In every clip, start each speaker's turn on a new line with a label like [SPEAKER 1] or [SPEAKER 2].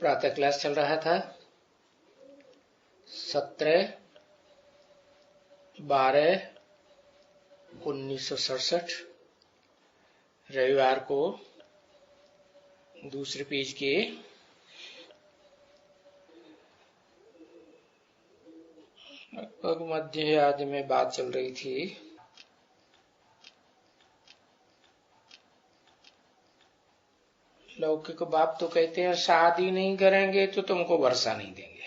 [SPEAKER 1] प्रातः क्लास चल रहा था 17/12/1967 रविवार को दूसरे पेज के लगभग मध्य आधे में बात चल रही थी। लौकिक बाप तो कहते हैं शादी नहीं करेंगे तो तुमको वर्षा नहीं देंगे,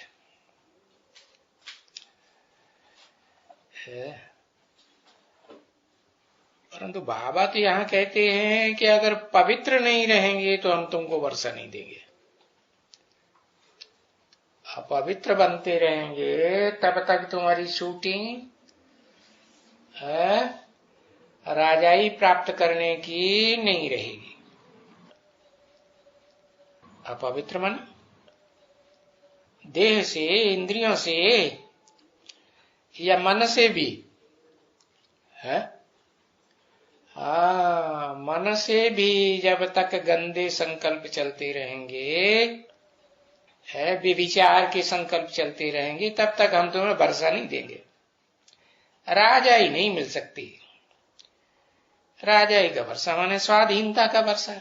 [SPEAKER 1] परंतु बाबा तो यहाँ कहते हैं कि अगर पवित्र नहीं रहेंगे तो हम तुमको वर्षा नहीं देंगे। अपवित्र बनते रहेंगे तब तक तुम्हारी शूटिंग राजाई प्राप्त करने की नहीं रहेगी। अपवित्र मन देह से, इंद्रियों से या मन से भी है। मन से भी जब तक गंदे संकल्प चलते रहेंगे, विचार के संकल्प चलते रहेंगे, तब तक हम तुम्हें वर्षा नहीं देंगे। राजाई नहीं मिल सकती। राजाई का वर्षा माने स्वाधीनता का वर्षा।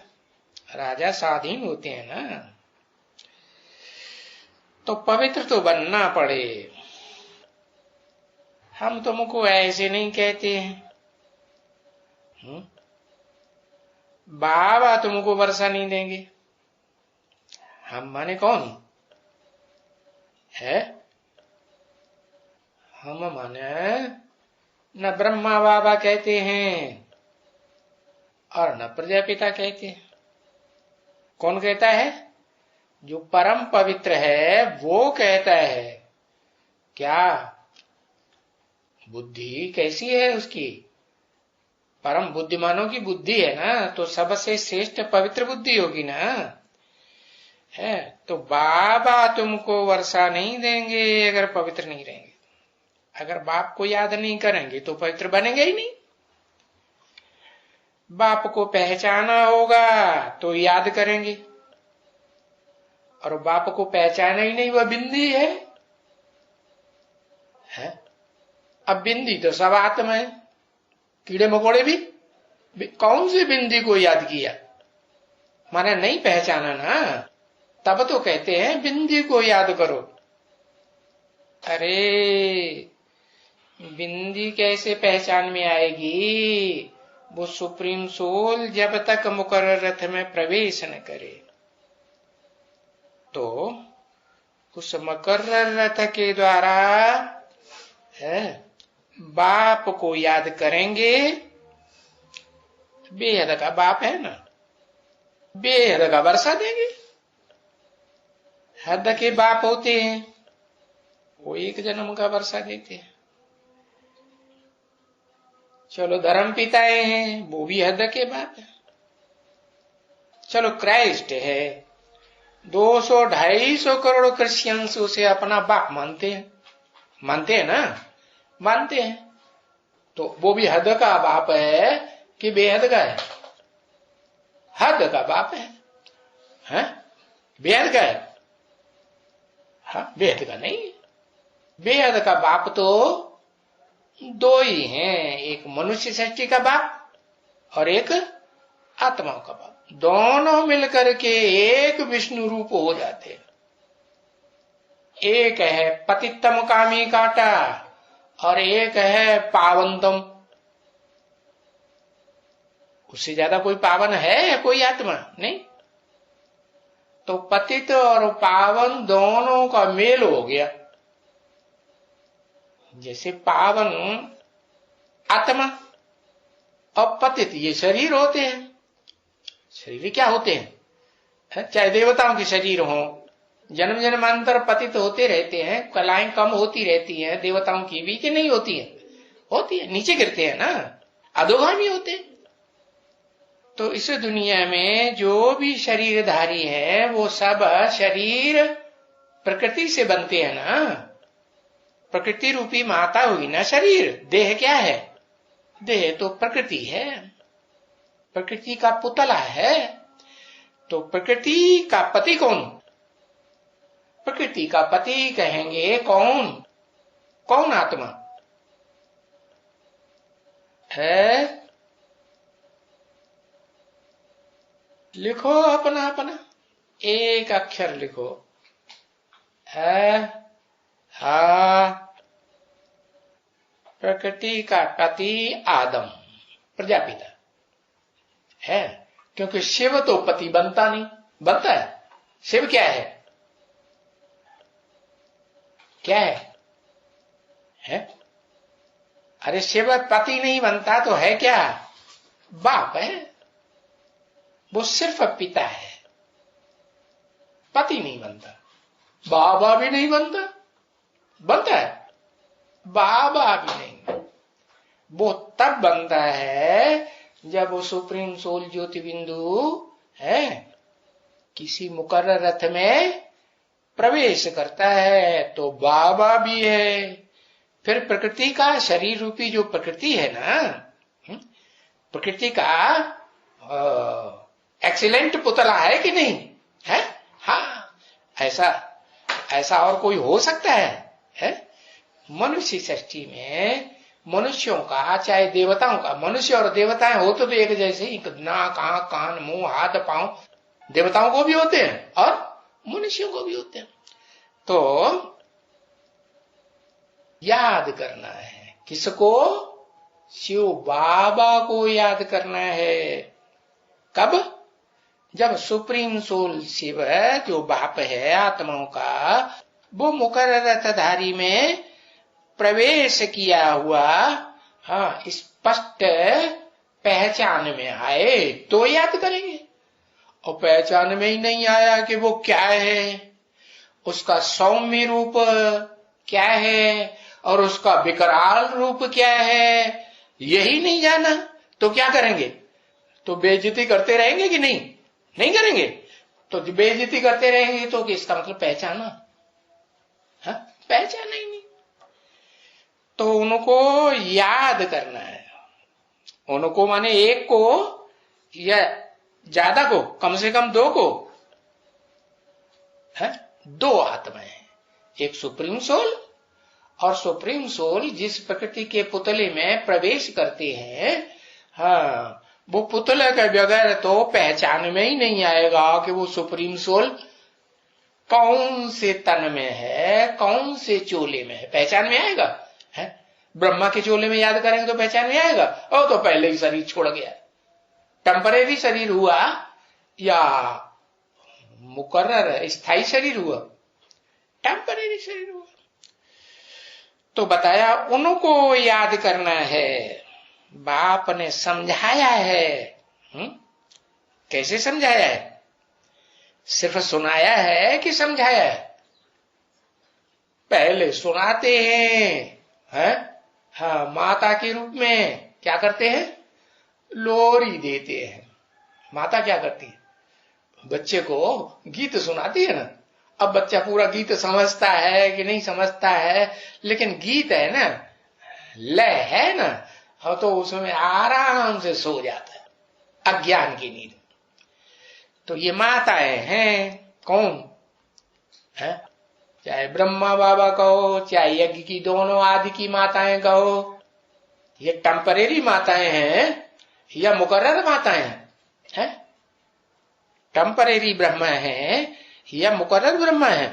[SPEAKER 1] राजा स्वाधीन होते हैं ना, तो पवित्र तो बनना पड़े। हम तुमको ऐसे नहीं कहते हैं बाबा तुमको वर्षा नहीं देंगे। हम माने कौन है? हम माने न ब्रह्मा बाबा कहते हैं और न प्रजापिता कहते हैं। कौन कहता है? जो परम पवित्र है वो कहता है। क्या बुद्धि कैसी है उसकी? परम बुद्धिमानों की बुद्धि है ना, तो सबसे श्रेष्ठ पवित्र बुद्धि होगी ना। है तो बाबा तुमको वर्षा नहीं देंगे अगर पवित्र नहीं रहेंगे। अगर बाप को याद नहीं करेंगे तो पवित्र बनेंगे ही नहीं। बाप को पहचाना होगा तो याद करेंगे, और बाप को पहचाना ही नहीं, वह बिंदी है। अब बिंदी तो सब आत्मा है। कीड़े मकोड़े भी कौन सी बिंदी को याद किया? माना नहीं पहचाना ना, तब तो कहते हैं बिंदी को याद करो। अरे बिंदी कैसे पहचान में आएगी? वो सुप्रीम सोल जब तक मुकर्रर रथ में प्रवेश न करे तो उस मुकर्रर रथ के द्वारा बाप को याद करेंगे। बेहद का बाप है ना, बेहद का वर्षा देंगे। हद के बाप होते हैं वो एक जन्म का वर्षा देते हैं। चलो धर्म पिताएं हैं वो भी हद के बाप है। चलो क्राइस्ट है, 200-250 करोड़ क्रिश्चियंस उसे अपना बाप मानते हैं। मानते हैं ना, मानते हैं। तो वो भी हद का बाप है कि बेहद का है? हद का बाप है, बेहद का है? हाँ, बेहद का नहीं। बेहद का बाप तो दो ही हैं, एक मनुष्य सृष्टि का बाप और एक आत्माओं का बाप। दोनों मिलकर के एक विष्णु रूप हो जाते हैं। एक है पतितम कामी काटा और एक है पावनतम। उससे ज्यादा कोई पावन है कोई आत्मा नहीं। तो पतित और पावन दोनों का मेल हो गया। जैसे पावन आत्मा और पतित ये शरीर होते हैं। शरीर क्या होते हैं? चाहे देवताओं के शरीर हो, जन्म जन्मांतर पतित होते रहते हैं। कलाएं कम होती रहती हैं देवताओं की भी कि नहीं होती है? होती है, नीचे गिरते हैं ना, अधोगामी होते हैं। तो इस दुनिया में जो भी शरीरधारी है वो सब शरीर प्रकृति से बनते हैं ना। प्रकृति रूपी माता हुई ना शरीर। देह क्या है? देह तो प्रकृति है, प्रकृति का पुतला है। तो प्रकृति का पति कौन? प्रकृति का पति कहेंगे कौन? कौन आत्मा है? लिखो अपना अपना, एक अक्षर लिखो। है हा, प्रकृति का पति आदम, प्रजापिता है। क्योंकि शिव तो पति बनता नहीं, बनता है? शिव क्या है? क्या है? अरे शिव पति नहीं बनता तो है क्या? बाप है। वो सिर्फ पिता है, पति नहीं बनता। बाबा भी नहीं बनता, बनता है? बाबा भी नहीं। वो तब बनता है जब वो सुप्रीम सोल ज्योति बिंदु है किसी मुकर्रर रथ में प्रवेश करता है तो बाबा भी है। फिर प्रकृति का शरीर रूपी जो प्रकृति है ना, प्रकृति का एक्सीलेंट पुतला है कि नहीं है? हाँ, ऐसा और कोई हो सकता है? मनुष्य सृष्टि में मनुष्यों का, चाहे देवताओं का, मनुष्य और देवताएं होते तो एक जैसे ही, नाक, आंख, कान, मुंह, हाथ, पांव देवताओं को भी होते हैं और मनुष्यों को भी होते हैं। तो याद करना है किसको? शिव बाबा को याद करना है। कब? जब सुप्रीम सोल शिव जो बाप है आत्माओं का, वो मुकर्ररधारी में प्रवेश किया हुआ, हाँ, स्पष्ट पहचान में आए तो याद करेंगे। और पहचान में ही नहीं आया कि वो क्या है, उसका सौम्य रूप क्या है और उसका विकराल रूप क्या है, यही नहीं जाना तो क्या करेंगे? तो बेइज्जती करते रहेंगे कि नहीं? नहीं करेंगे। तो बेइज्जती करते रहेंगे तो इसका मतलब पहचाना? हाँ, पहचाना ही नहीं। तो उनको याद करना है। उनको माने एक को या ज्यादा को, कम से कम दो को, है? दो आत्माएं, एक सुप्रीम सोल, और सुप्रीम सोल जिस प्रकृति के पुतले में प्रवेश करते हैं, हाँ, वो पुतले के बगैर तो पहचान में ही नहीं आएगा कि वो सुप्रीम सोल कौन से तन में है, कौन से चोले में है। पहचान में आएगा? है? ब्रह्मा के चोले में याद करेंगे तो पहचान में आएगा? और तो पहले ही शरीर छोड़ गया, टेम्परेरी शरीर हुआ या मुकर्रर स्थायी शरीर हुआ? टेम्परेरी शरीर हुआ। तो बताया उनको याद करना है। बाप ने समझाया है। कैसे समझाया है? सिर्फ सुनाया है कि समझाया है? पहले सुनाते हैं, हाँ, माता के रूप में क्या करते हैं? लोरी देते हैं। माता क्या करती है? बच्चे को गीत सुनाती है ना। अब बच्चा पूरा गीत समझता है कि नहीं समझता है, लेकिन गीत है ना, लय है ना, हाँ, तो उसमें आराम से सो जाता है अज्ञान की नींद। तो ये माताएं हैं। कौन है? चाहे ब्रह्मा बाबा कहो, चाहे यज्ञ की दोनों आदि की माताएं कहो, ये टेम्परेरी माताएं हैं या मुकर्रर माताएं हैं? टेम्परेरी ब्रह्मा है या मुकर्रर ब्रह्मा है?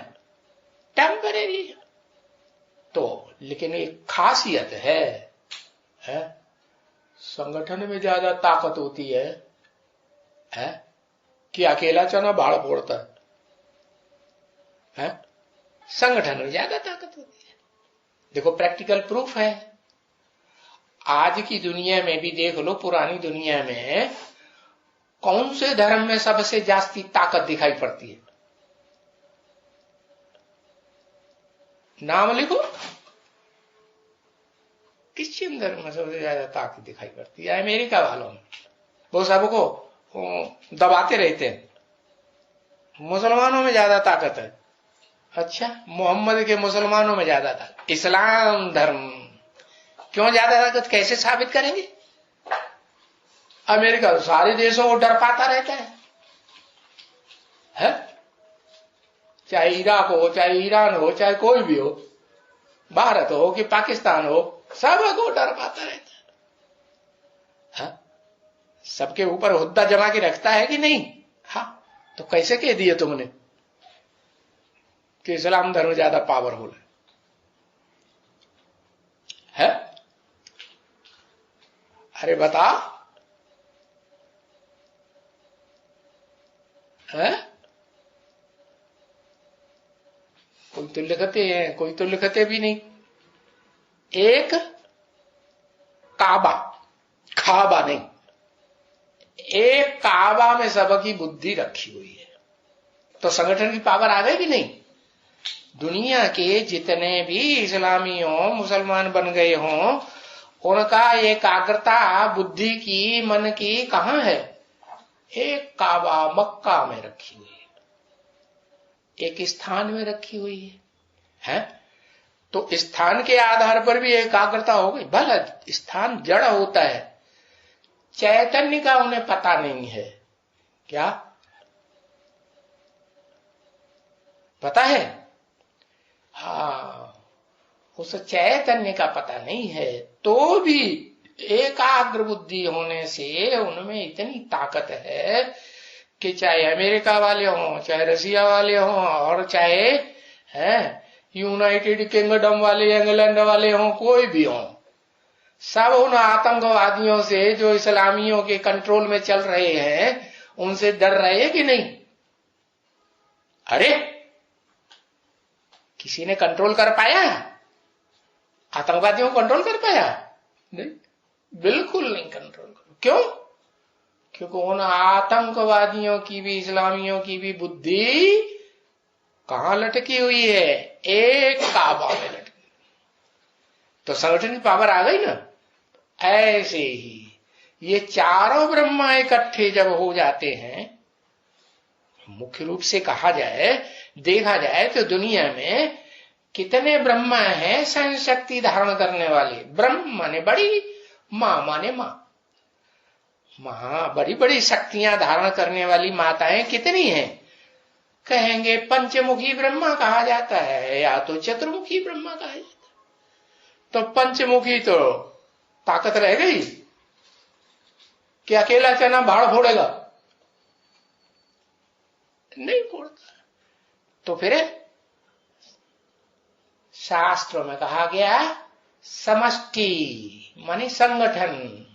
[SPEAKER 1] टेम्परेरी। तो लेकिन एक खासियत है, संगठन में ज्यादा ताकत होती है कि अकेला चना भाड़ फोड़ता है? संगठन में ज्यादा ताकत होती है। देखो प्रैक्टिकल प्रूफ है। आज की दुनिया में भी देख लो, पुरानी दुनिया में कौन से धर्म में सबसे जास्ती ताकत दिखाई पड़ती है? नाम लिखो। क्रिश्चियन धर्म में सबसे ज्यादा ताकत दिखाई पड़ती है। अमेरिका वालों में वो सबको दबाते रहते हैं। मुसलमानों में ज्यादा ताकत है। अच्छा, मोहम्मद के मुसलमानों में ज्यादा ताकत। इस्लाम धर्म क्यों ज्यादा ताकत? कैसे साबित करेंगे? अमेरिका तो सारे देशों को डर पाता रहता है? चाहे इराक हो, चाहे ईरान हो, चाहे कोई भी हो, भारत हो कि पाकिस्तान हो, सबको डरवाता रहता है। हाँ? सबके ऊपर हुद्दा जमा के रखता है कि नहीं? हाँ, तो कैसे कह दिए तुमने कि इस्लाम धर्म ज्यादा पावरफुल है? अरे बता, है? कोई तो लिखते हैं, कोई तो लिखते भी नहीं। एक काबा, खाबा नहीं, एक काबा में सबकी बुद्धि रखी हुई है। तो संगठन की पावर आ गई कि नहीं? दुनिया के जितने भी इस्लामी हो, मुसलमान बन गए हों, उनका एकाग्रता बुद्धि की, मन की कहां है? एक काबा मक्का में रखी हुई है, एक स्थान में रखी हुई है? तो स्थान के आधार पर भी एकाग्रता हो गई। भला स्थान जड़ होता है, चैतन्य का उन्हें पता नहीं है क्या? पता है? हाँ, उस चैतन्य का पता नहीं है, तो भी एकाग्र बुद्धि होने से उनमें इतनी ताकत है कि चाहे अमेरिका वाले हों, चाहे रसिया वाले हों, और चाहे यूनाइटेड किंगडम वाले, इंग्लैंड वाले हों, कोई भी हों, सब उन आतंकवादियों से जो इस्लामियों के कंट्रोल में चल रहे हैं, उनसे डर रहे हैं कि नहीं? अरे किसी ने कंट्रोल कर पाया? आतंकवादियों को कंट्रोल कर पाया? नहीं, बिल्कुल नहीं कंट्रोल कर। क्यों? क्योंकि उन आतंकवादियों की भी, इस्लामियों की भी बुद्धि कहां लटकी हुई है? एक काबा में लटकी। तो संगठन की पावर आ गई ना। ऐसे ही ये चारों ब्रह्मा इकट्ठे जब हो जाते हैं, मुख्य रूप से कहा जाए, देखा जाए तो दुनिया में कितने ब्रह्मा हैं सहन शक्ति धारण करने वाले? ब्रह्म माने बड़ी, मां माने मां, बड़ी बड़ी शक्तियां धारण करने वाली माताएं कितनी हैं? कहेंगे पंचमुखी ब्रह्मा कहा जाता है, या तो चतुर्मुखी ब्रह्मा कहा जाता है। तो पंचमुखी तो ताकत रह गई कि अकेला चना भाड़ फोड़ेगा? नहीं फोड़ता। तो फिर शास्त्रों में कहा गया समष्टि माने संगठन।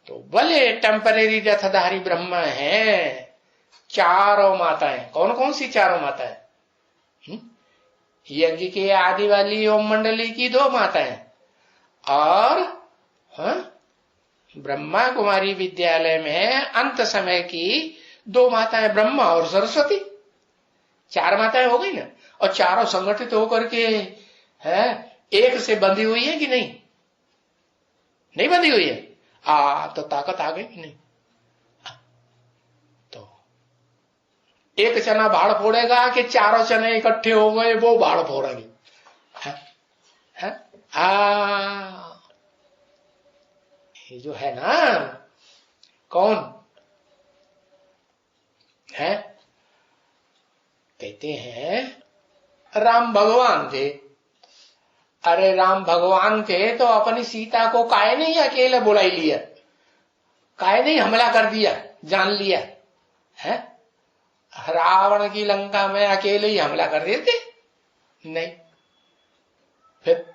[SPEAKER 1] तो भले टेम्परेरी रथधारी ब्रह्मा है, चारों माताएं, कौन कौन सी चारों माताएं? यज्ञ के आदि वाली ओम मंडली की 2 माताएं, और ब्रह्मा कुमारी विद्यालय में अंत समय की 2 माताएं, ब्रह्मा और सरस्वती। 4 माताएं हो गई ना। और चारों संगठित होकर के एक से बंधी हुई है कि नहीं? नहीं बंधी हुई है। तो ताकत आ गई कि नहीं? तो एक चना भाड़ फोड़ेगा कि चारों चने इकट्ठे हो गए वो भाड़ फोड़ेंगे? ये जो है ना, कौन है? कहते हैं राम भगवान थे। अरे राम भगवान थे तो अपनी सीता को काहे नहीं अकेले बुलाई लिया? काहे नहीं हमला कर दिया, जान लिया? है रावण की लंका में अकेले ही हमला कर देते? नहीं। फिर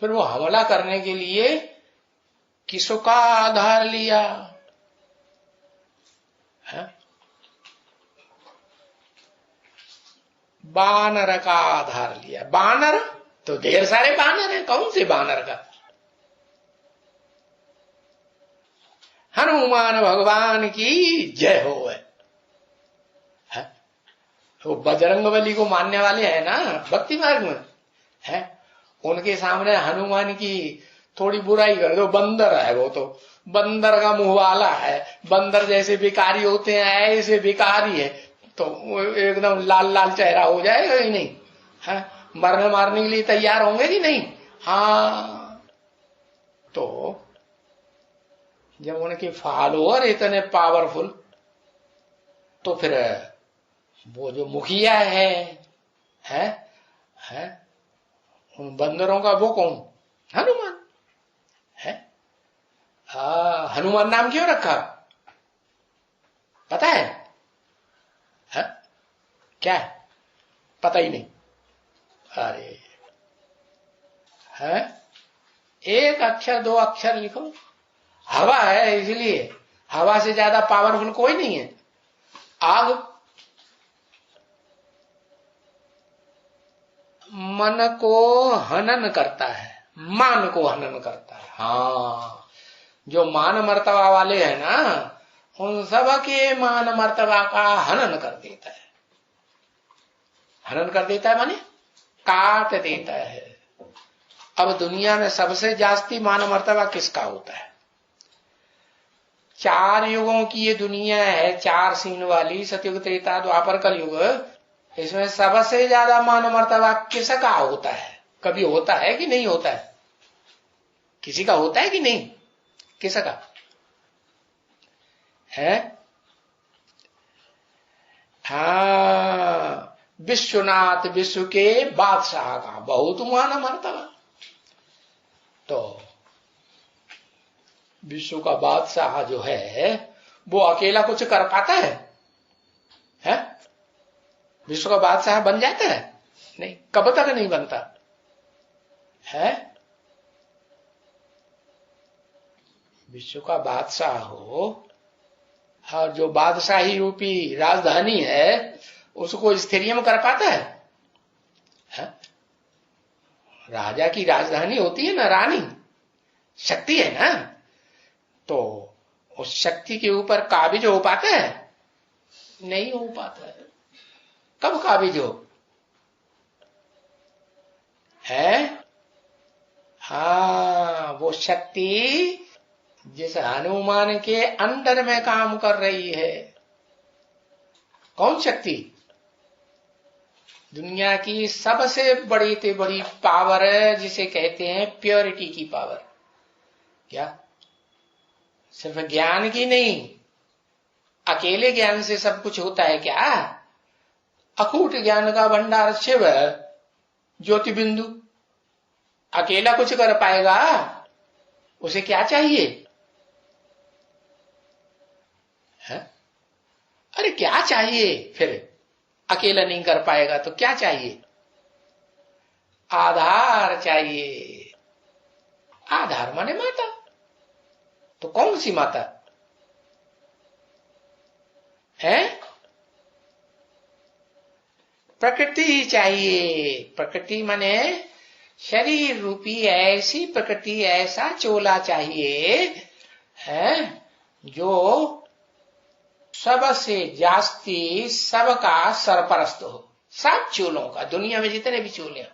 [SPEAKER 1] वो हमला करने के लिए किसका आधार लिया? है बानर का आधार लिया। बानर तो ढेर सारे बानर हैं, कौन से बानर का? हनुमान भगवान की जय हो। है वो बजरंगबली को मानने वाले हैं ना भक्ति मार्ग में, है उनके सामने हनुमान की थोड़ी बुराई कर दो, बंदर है वो, तो बंदर का मुंह वाला है, बंदर जैसे भिखारी होते हैं ऐसे भिखारी है, तो एकदम लाल लाल चेहरा हो जाएगा ही नहीं? है मरने मारने के लिए तैयार होंगे कि नहीं? हाँ, तो जब उनके फॉलोअर इतने पावरफुल, तो फिर वो जो मुखिया है, है? उन बंदरों का वो कौन? हनुमान है। हनुमान नाम क्यों रखा पता है? क्या है? पता ही नहीं। अरे है, एक अक्षर दो अक्षर लिखो। हवा है इसलिए, हवा से ज्यादा पावरफुल कोई नहीं है। आग मन को हनन करता है, मान को हनन करता है। हाँ, जो मान मर्तबा वाले हैं ना, उन सब के मान मर्तबा का हनन कर देता है। हनन कर देता है माने काट देता है। अब दुनिया में सबसे जास्ती मान मर्तबा किसका होता है? 4 युगों की ये दुनिया है, 4 सीन वाली, सतयुग, त्रेता, द्वापर, कलयुग। इसमें सबसे ज्यादा मान मर्तबा किसका होता है? कभी होता है कि नहीं होता है? किसी का होता है कि नहीं? किसका है? हाँ, विश्वनाथ, विश्व के बादशाह का बहुत मान मर्तबा। तो विश्व का बादशाह जो है वो अकेला कुछ कर पाता है? विश्व का बादशाह बन जाता है? नहीं, कब तक नहीं बनता है। विश्व का बादशाह हो और जो बादशाही रूपी राजधानी है उसको स्थिरियम कर पाता है? राजा की राजधानी होती है ना, रानी शक्ति है ना, तो उस शक्ति के ऊपर काबिज हो पाता है? नहीं हो पाता है। कब काबिज हो है? हाँ, वो शक्ति जिस हनुमान के अंडर में काम कर रही है। कौन शक्ति? दुनिया की सबसे बड़ी से बड़ी पावर है जिसे कहते हैं प्योरिटी की पावर। क्या सिर्फ ज्ञान की नहीं, अकेले ज्ञान से सब कुछ होता है क्या? अकूट ज्ञान का भंडार शिव ज्योति बिंदु अकेला कुछ कर पाएगा? उसे क्या चाहिए है? अरे क्या चाहिए फिर? अकेला नहीं कर पाएगा तो क्या चाहिए? आधार चाहिए। आधार माने माता। तो कौन सी माता है? प्रकृति चाहिए। प्रकृति माने शरीर रूपी ऐसी प्रकृति, ऐसा चोला चाहिए है जो सबसे जास्ती सबका सरपरस्त हो। सब चोलों का, दुनिया में जितने भी चोले हैं,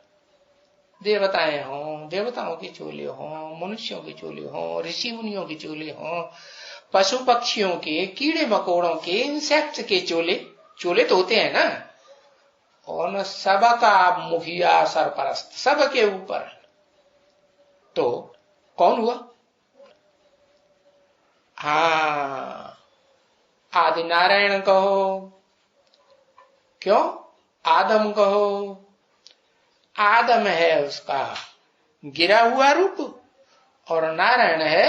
[SPEAKER 1] देवताएं हों, देवताओं के चोले हों, मनुष्यों के चोले हों, ऋषि मुनियों के चोले हों, पशु पक्षियों के, कीड़े मकोड़ों के, इंसेक्ट के चोले तो होते हैं ना, उन सबका मुखिया सरपरस्त, सबके ऊपर। तो कौन हुआ? हाँ, आदि नारायण कहो, क्यों आदम कहो। आदम है उसका गिरा हुआ रूप और नारायण है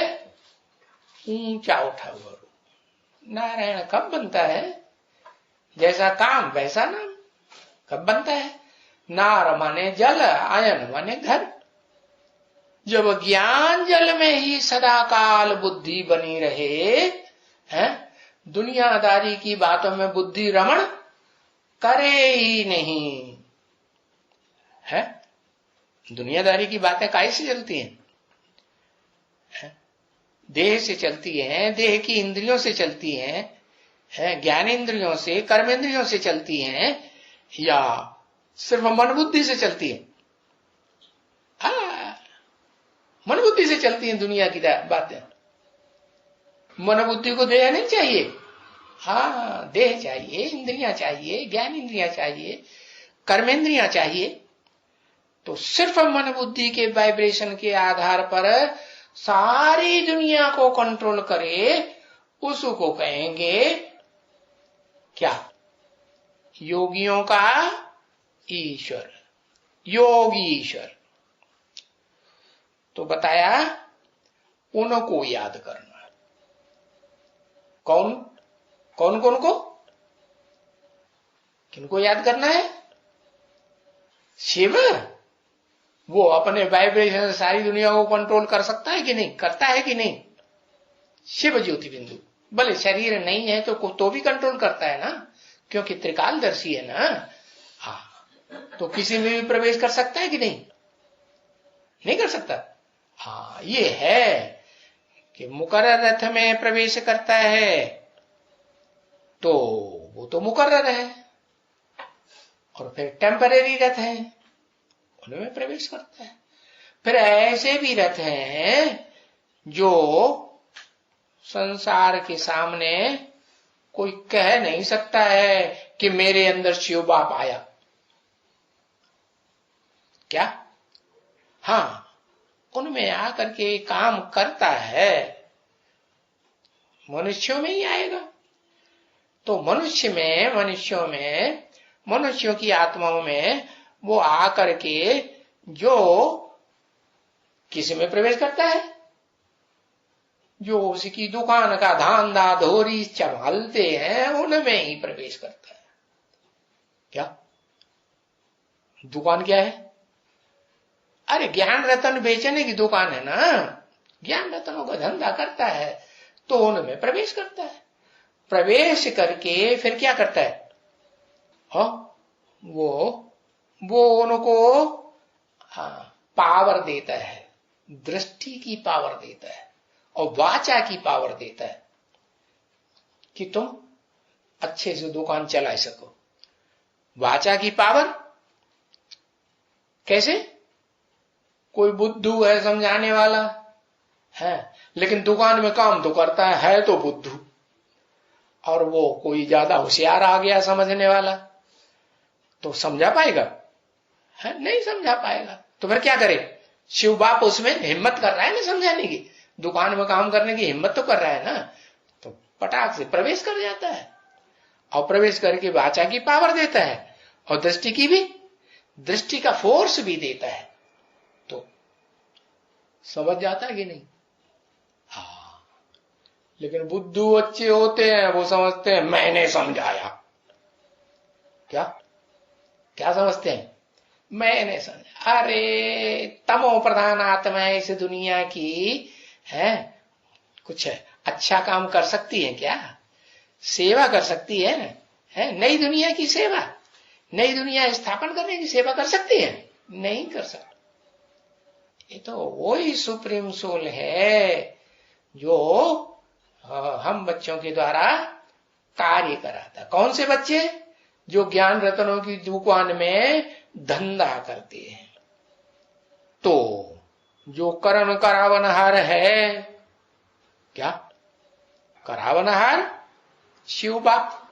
[SPEAKER 1] ऊंचा उठा हुआ रूप। नारायण कब बनता है? जैसा काम वैसा नाम। कब बनता है? नार माने जल, आयन माने घर। जब ज्ञान जल में ही सदा काल बुद्धि बनी रहे है, दुनियादारी की बातों में बुद्धि रमण करे ही नहीं है। दुनियादारी की बातें काहे से चलती हैं? देह से चलती हैं, देह की इंद्रियों से चलती हैं, ज्ञान इंद्रियों से, कर्मेंद्रियों से चलती हैं, या सिर्फ मन बुद्धि से चलती है? मन बुद्धि से चलती हैं दुनिया की बातें। मन बुद्धि को देह नहीं चाहिए। हाँ, देह चाहिए, इंद्रियां चाहिए, ज्ञान इंद्रियां चाहिए, कर्मेंद्रियां चाहिए। तो सिर्फ मन बुद्धि के वाइब्रेशन के आधार पर सारी दुनिया को कंट्रोल करे, उसको कहेंगे क्या? योगियों का ईश्वर, योगी ईश्वर। तो बताया उनको याद करना। कौन कौन कौन को, किनको याद करना है? शिव, वो अपने वाइब्रेशन से सारी दुनिया को कंट्रोल कर सकता है कि नहीं, करता है कि नहीं? शिव ज्योति बिंदु, भले शरीर नहीं है तो भी कंट्रोल करता है ना, क्योंकि त्रिकालदर्शी है ना। हाँ, तो किसी में भी प्रवेश कर सकता है कि नहीं? नहीं कर सकता। हाँ, ये है कि मुकर्रर रथ में प्रवेश करता है तो वो तो मुकर्रर है, और फिर टेम्परेरी रथ है उनमें प्रवेश करता है। फिर ऐसे भी रथ हैं जो संसार के सामने कोई कह नहीं सकता है कि मेरे अंदर शिव बाप आया। क्या? हाँ, उनमें आकर के काम करता है, मनुष्यों में ही आएगा। तो मनुष्यों की आत्माओं में वो आकर के जो किसी में प्रवेश करता है, जो उसकी दुकान का धांधा धोरी संभालते हैं उनमें ही प्रवेश करता है। क्या दुकान क्या है? अरे ज्ञान रतन बेचने की दुकान है ना, ज्ञान रतनों का धंधा करता है तो उनमें प्रवेश करता है। प्रवेश करके फिर क्या करता है? वो उनको पावर देता है, दृष्टि की पावर देता है और वाचा की पावर देता है कि तुम अच्छे से दुकान चला सको। वाचा की पावर कैसे? कोई बुद्धू है समझाने वाला है, लेकिन दुकान में काम तो करता है तो बुद्धू, और वो कोई ज्यादा होशियार आ गया समझने वाला, तो समझा पाएगा है? नहीं समझा पाएगा। तो फिर क्या करे? शिव बाप उसमें हिम्मत कर रहा है ना समझाने की, दुकान में काम करने की हिम्मत तो कर रहा है ना, तो पटाख से प्रवेश कर जाता है, और प्रवेश करके वाचा की पावर देता है और दृष्टि की भी, दृष्टि का फोर्स भी देता है। तो समझ जाता है कि नहीं? हाँ, लेकिन बुद्धू अच्छे होते हैं, वो समझते हैं मैंने समझाया। क्या क्या समझते हैं? मैंने समझा। अरे तमो प्रधान आत्मा है इस दुनिया की, है कुछ अच्छा काम कर सकती है क्या? सेवा कर सकती है ना, है नई दुनिया की सेवा, नई दुनिया स्थापन करने की सेवा कर सकती है? नहीं कर सकती। ये तो वही सुप्रीम सोल है जो हम बच्चों के द्वारा कार्य कराता। कौन से बच्चे? जो ज्ञान रत्नों की दुकान में धंधा करते हैं। तो जो करण करावनहार है, क्या करावनहार? शिव बाप।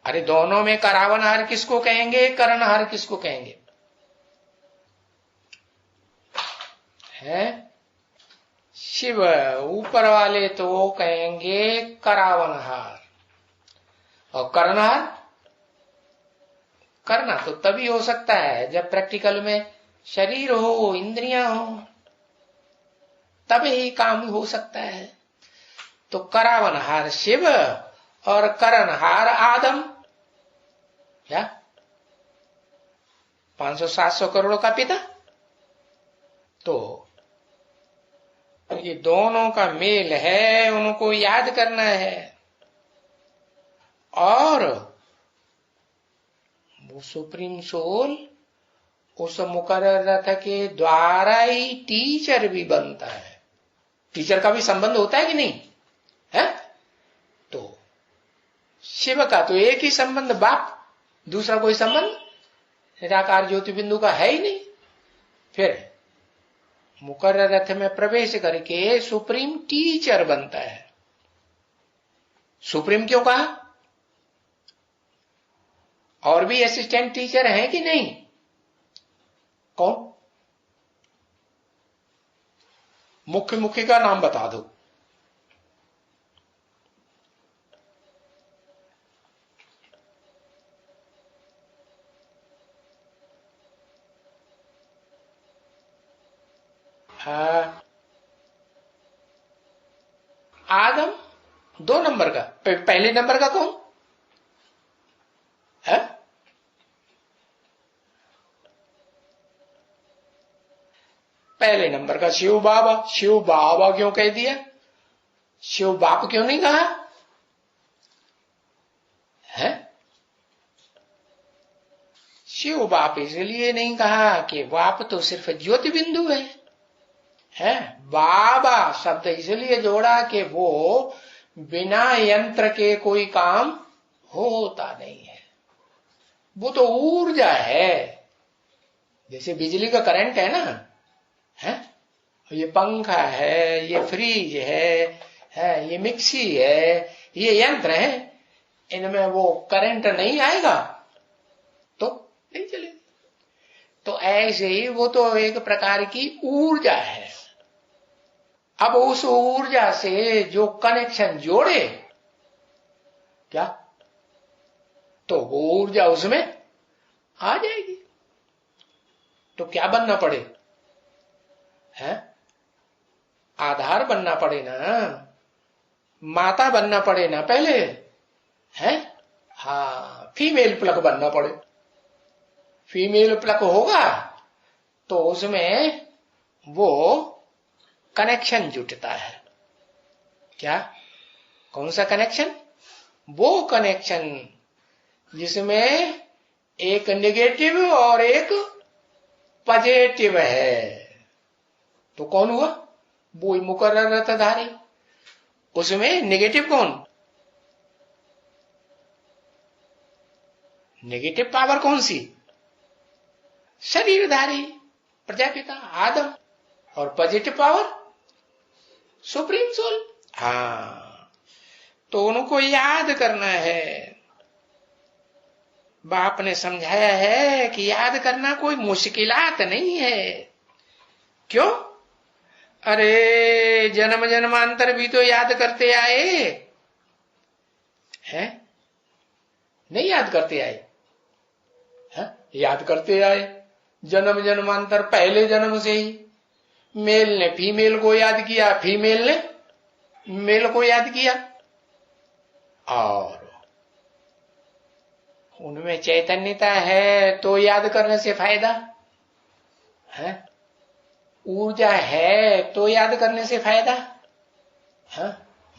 [SPEAKER 1] अरे दोनों में करावनहार किसको कहेंगे, करणहार किसको कहेंगे? है शिव। ऊपर वाले तो वो कहेंगे करावनहार, और करणहार करना तो तभी हो सकता है जब प्रैक्टिकल में शरीर हो, इंद्रियां हो, तभी काम हो सकता है। तो करावनहार शिव और करणहार आदम। क्या 500-700 करोड़ का पिता। तो ये दोनों का मेल है, उनको याद करना है। और वो सुप्रीम सोल उस मुकर्रर रथ के द्वारा ही टीचर भी बनता है। टीचर का भी संबंध होता है कि नहीं है? तो शिव का तो एक ही संबंध, बाप, दूसरा कोई संबंध निराकार ज्योति बिंदु का है ही नहीं। फिर मुकर्रर रथ में प्रवेश करके सुप्रीम टीचर बनता है। सुप्रीम क्यों कहा? और भी असिस्टेंट टीचर हैं कि नहीं? कौन? मुख्य का नाम बता दो। हाँ, आदम 2 नंबर का, पहले नंबर का कौन है? पहले नंबर का शिव बाबा। शिव बाबा क्यों कह दिया? शिव बाप क्यों नहीं कहा है? शिव बाप इसलिए नहीं कहा कि बाप तो सिर्फ ज्योति बिंदु है। बाबा शब्द इसलिए जोड़ा कि वो बिना यंत्र के कोई काम होता नहीं है। वो तो ऊर्जा है, जैसे बिजली का करंट है ना, है? ये पंखा है, ये फ्रिज है, ये मिक्सी है, ये यंत्र है, इनमें वो करंट नहीं आएगा तो नहीं चलेगा। तो ऐसे ही वो तो एक प्रकार की ऊर्जा है। अब उस ऊर्जा से जो कनेक्शन जोड़े क्या, तो वो ऊर्जा उसमें आ जाएगी। तो क्या बनना पड़े है? आधार बनना पड़े ना, माता बनना पड़े ना पहले है। हाँ, फीमेल प्लग बनना पड़े। फीमेल प्लग होगा तो उसमें वो कनेक्शन जुटता है। क्या? कौन सा कनेक्शन? वो कनेक्शन जिसमें एक नेगेटिव और एक पॉजिटिव है। तो कौन हुआ? वो मुकर्रर रथधारी। उसमें नेगेटिव कौन? नेगेटिव पावर कौन सी? शरीरधारी प्रजापिता आदम। और पॉजिटिव पावर सुप्रीम सोल। हाँ, तो उनको याद करना है। बाप ने समझाया है कि याद करना कोई मुश्किलात नहीं है। क्यों? अरे जन्म जन्मांतर भी तो याद करते आए हैं, नहीं याद करते आए हैं? याद करते आए जन्म जन्मांतर। पहले जन्म से ही मेल ने फीमेल को याद किया, फीमेल ने मेल को याद किया, और उनमें चैतन्यता है तो याद करने से फायदा है। ऊर्जा है तो याद करने से फायदा है।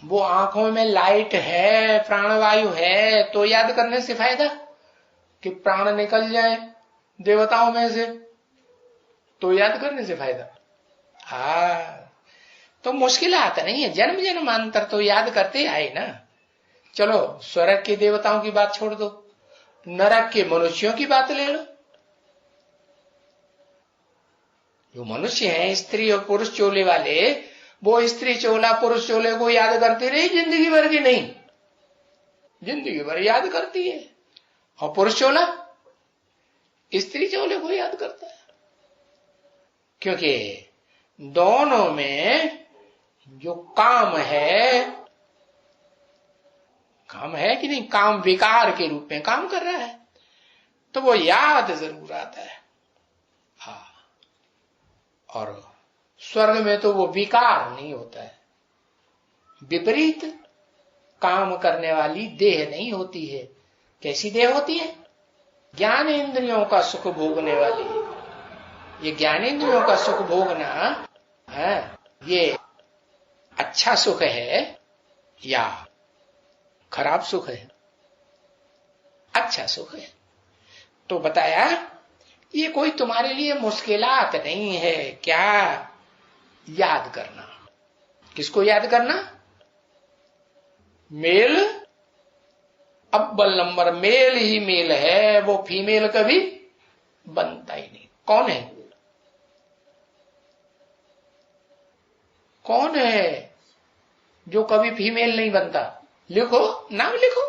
[SPEAKER 1] वो आंखों में लाइट है, प्राणवायु है तो याद करने से फायदा कि प्राण निकल जाए देवताओं में से, तो याद करने से फायदा। हाँ, तो मुश्किल आता नहीं है। जन्म जन्मांतर तो याद करते आए ना। चलो स्वर्ग के देवताओं की बात छोड़ दो, नरक के मनुष्यों की बात ले लो। जो मनुष्य हैं, स्त्री और पुरुष चोले वाले, वो स्त्री चोला पुरुष चोले को याद करते रहे जिंदगी भर की नहीं, जिंदगी भर याद करती है। और पुरुष चोला स्त्री चोले को याद करता है, क्योंकि दोनों में जो काम है कि नहीं, काम विकार के रूप में काम कर रहा है, तो वो याद जरूर आता है। हाँ, और स्वर्ग में तो वो विकार नहीं होता है। विपरीत काम करने वाली देह नहीं होती है। कैसी देह होती है? ज्ञान इंद्रियों का सुख भोगने वाली। ये ज्ञान इंद्रियों का सुख भोगना है, ये अच्छा सुख है या खराब सुख है? अच्छा सुख है। तो बताया ये कोई तुम्हारे लिए मुश्किलात नहीं है। क्या? याद करना। किसको याद करना? मेल अव्वल नंबर मेल ही मेल है, वो फीमेल कभी बनता ही नहीं। कौन है? कौन है जो कभी फीमेल नहीं बनता? लिखो, नाम लिखो।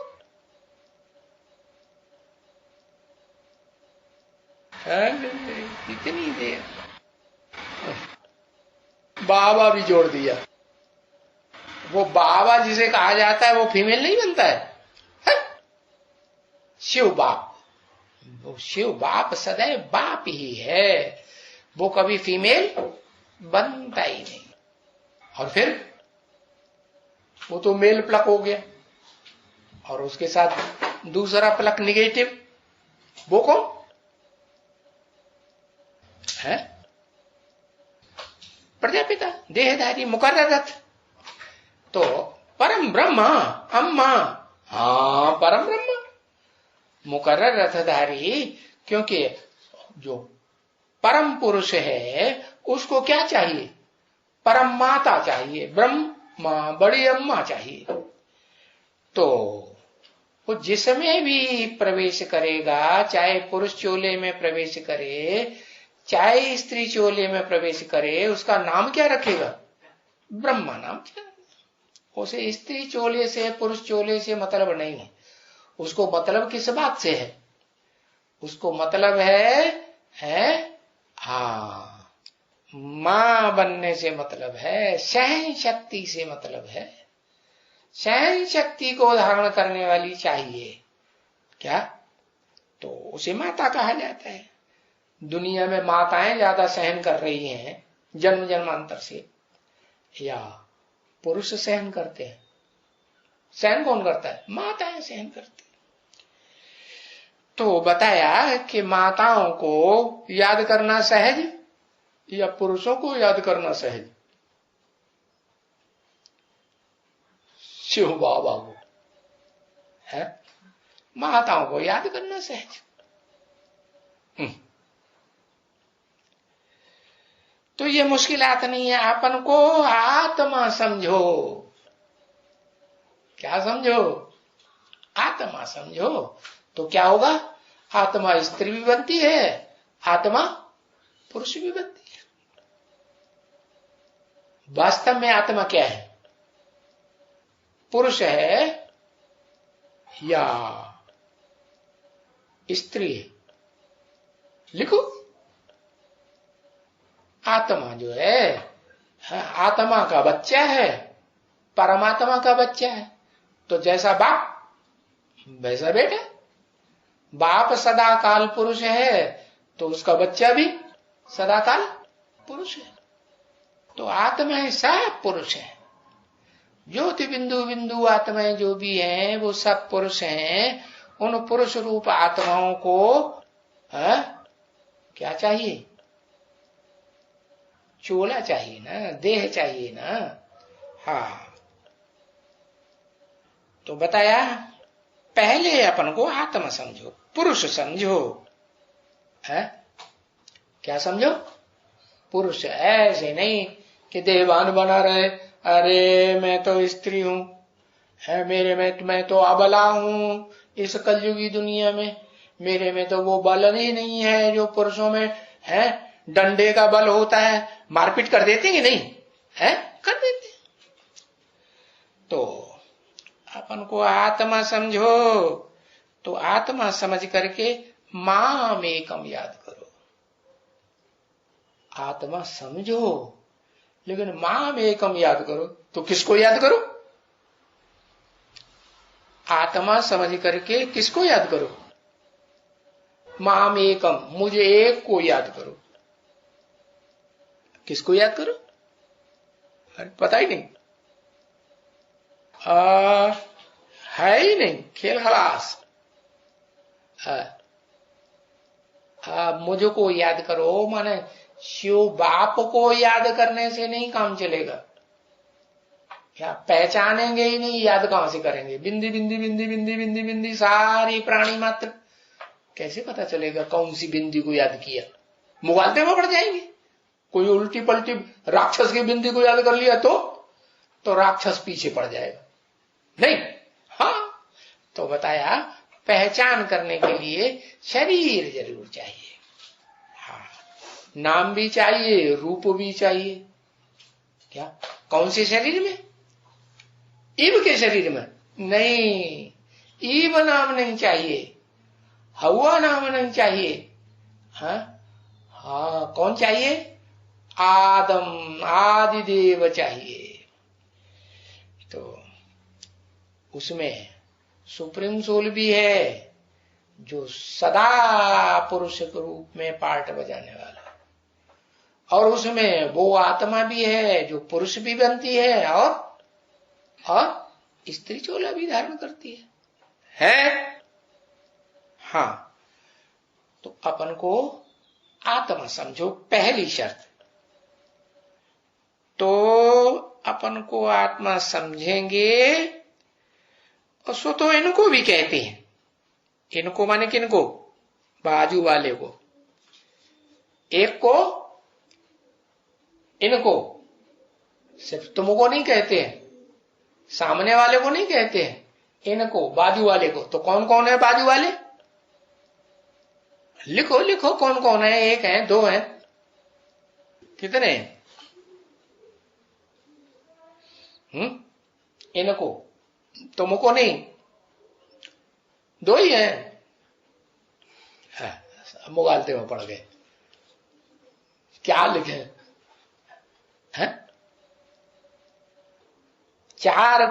[SPEAKER 1] कितनी देर बाबा भी जोड़ दिया। वो बाबा जिसे कहा जाता है वो फीमेल नहीं बनता है? शिव बाप, वो शिव बाप सदैव बाप ही है, वो कभी फीमेल बनता ही नहीं। और फिर वो तो मेल प्लक हो गया, और उसके साथ दूसरा प्लक निगेटिव, वो कौन है? प्रजापिता, देहधारी, मुकर्रर रथ। तो परम ब्रह्म अम्मा, हाँ परम ब्रह्म मुकर्रर रथधारी, क्योंकि जो परम पुरुष है उसको क्या चाहिए? परम माता चाहिए, ब्रह्मा, बड़ी अम्मा चाहिए। तो वो जिसमें भी प्रवेश करेगा, चाहे पुरुष चोले में प्रवेश करे, चाहे स्त्री चोले में प्रवेश करे, उसका नाम क्या रखेगा? ब्रह्मा नाम क्या? उसे स्त्री चोले से पुरुष चोले से मतलब नहीं है। उसको मतलब किस बात से है? उसको मतलब है मां बनने से मतलब है, सहन शक्ति से मतलब है। सहन शक्ति को धारण करने वाली चाहिए क्या? तो उसे माता कहा जाता है। दुनिया में माताएं ज्यादा सहन कर रही हैं जन्म जन्मांतर से, या पुरुष सहन करते हैं? सहन कौन करता है? माताएं सहन करती। तो बताया कि माताओं को याद करना सहज या पुरुषों को याद करना सहज? शिव बाबा को है, माताओं को याद करना सहज। तो ये मुश्किलात नहीं है। अपन को आत्मा समझो। क्या समझो? आत्मा समझो। तो क्या होगा? आत्मा स्त्री भी बनती है, आत्मा पुरुष भी बनती है। वास्तव में आत्मा क्या है? पुरुष है या स्त्री है? लिखो। आत्मा जो है, आत्मा का बच्चा है, परमात्मा का बच्चा है। तो जैसा बाप वैसा बेटा। बाप सदा काल पुरुष है, तो उसका बच्चा भी सदा काल पुरुष है। तो आत्माएं सब पुरुष है। ज्योति बिंदु बिंदु आत्माएं जो भी हैं वो सब पुरुष हैं। उन पुरुष रूप आत्माओं को क्या चाहिए? चोला चाहिए ना, देह चाहिए ना। हाँ, तो बताया पहले अपन को आत्मा समझो, पुरुष समझो। है क्या समझो? पुरुष। ऐसे नहीं कि देहवान बना रहे, अरे मैं तो स्त्री हूं, है मेरे में मैं तो अबला हूं इस कलयुगी दुनिया में, मेरे में तो वो बल ही नहीं है जो पुरुषों में है। डंडे का बल होता है, मारपीट कर देते कि नहीं है? कर देते। तो अपन को आत्मा समझो। तो आत्मा समझ करके माम एकम याद करो। आत्मा समझो लेकिन माम एकम याद करो। तो किसको याद करो? आत्मा समझ करके किसको याद करो? माम एकम, मुझे एक को याद करो। किसको याद करो? अरे पता ही नहीं, है ही नहीं, खेल खलास। मुझको याद करो माने शिव बाप को याद करने से नहीं काम चलेगा। क्या पहचानेंगे ही नहीं, याद कहां से करेंगे? बिंदी बिंदी बिंदी बिंदी बिंदी बिंदी सारी प्राणी मात्र, कैसे पता चलेगा कौन सी बिंदी को याद किया? मुगालते में पड़ जाएंगे। कोई उल्टी पलटी राक्षस की बिंदी को याद कर लिया तो राक्षस पीछे पड़ जाएगा नहीं। हाँ, तो बताया पहचान करने के लिए शरीर जरूर चाहिए। हाँ, नाम भी चाहिए, रूप भी चाहिए। क्या? कौन से शरीर में? ईव के शरीर में नहीं, ईव नाम नहीं चाहिए, हवा नाम नहीं चाहिए। हाँ, कौन चाहिए? आदम आदिदेव चाहिए। तो उसमें सुप्रीम सोल भी है जो सदा पुरुष के रूप में पार्ट बजाने वाला, और उसमें वो आत्मा भी है जो पुरुष भी बनती है और स्त्री चोला भी धारण करती है? हाँ, तो अपन को आत्मा समझो पहली शर्त। तो अपन को आत्मा समझेंगे और सो तो इनको भी कहते हैं। इनको माने किनको? बाजू वाले को, एक को, इनको। सिर्फ तुमको नहीं कहते हैं, सामने वाले को नहीं कहते हैं, इनको, बाजू वाले को। तो कौन कौन है बाजू वाले? लिखो लिखो कौन कौन है। एक है, दो है, कितने? इनको, तुमको नहीं, दो ही है। मुगालते में पड़ गए। क्या लिखे हैं? चार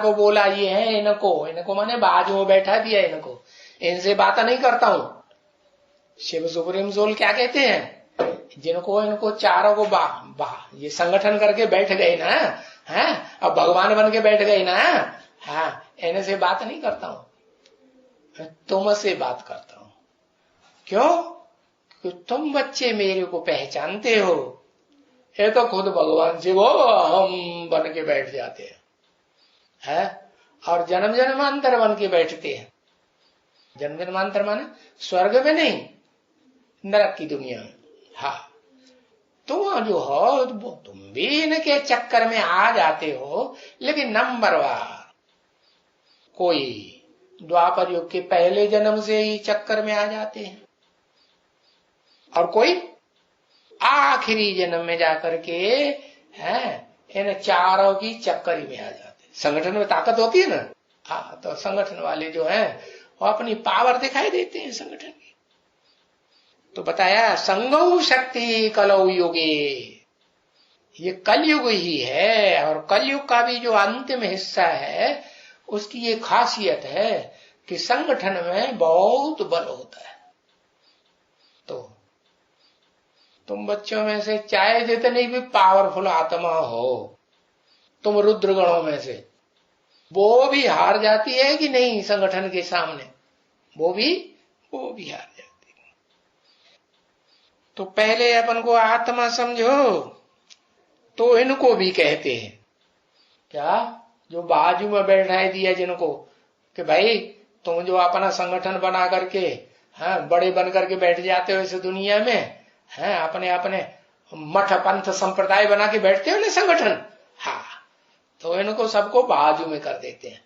[SPEAKER 1] को बोला ये है इनको माने बाजू में बैठा दिया इनको। इनसे बात नहीं करता हूं। शिव सुप्रीम सोल क्या कहते हैं? जिनको इनको चारों को ये संगठन करके बैठ गए ना, हैं, अब भगवान बन के बैठ गए ना, हाँ, इनसे बात नहीं करता हूं, तुमसे बात करता हूं। क्यों? कि तुम बच्चे मेरे को पहचानते हो। ये तो खुद भगवान शिव हम बन के बैठ जाते हैं, और जन्म जन्मांतर बन के बैठते हैं। जन्म जन्मांतर माने स्वर्ग में नहीं, नरक की दुनिया में। हाँ, तुम जो हो तुम भी इनके चक्कर में आ जाते हो, लेकिन नंबरवार। कोई द्वापर युग के पहले जन्म से ही चक्कर में आ जाते हैं, और कोई आखिरी जन्म में जाकर के इन चारों की चक्करी में आ जाते हैं। संगठन में ताकत होती है ना, हाँ, तो संगठन वाले जो हैं वो अपनी पावर दिखाई देते हैं संगठन की। तो बताया संगौ शक्ति कलौ युगे, ये कलयुग ही है। और कलयुग का भी जो अंतिम हिस्सा है उसकी ये खासियत है कि संगठन में बहुत बल होता है। तो तुम बच्चों में से चाहे जितनी भी पावरफुल आत्मा हो, तुम रुद्र गणों में से, वो भी हार जाती है कि नहीं संगठन के सामने? वो भी हार जाती है। तो पहले अपन को आत्मा समझो। तो इनको भी कहते हैं क्या? जो बाजू में बैठा दिया जिनको, कि भाई तुम जो अपना संगठन बना करके, हाँ, बड़े बन करके बैठ जाते हो इस दुनिया में, हैं, अपने अपने मठ पंथ संप्रदाय बना के बैठते हो ना संगठन, हाँ, तो इनको सबको बाजू में कर देते हैं।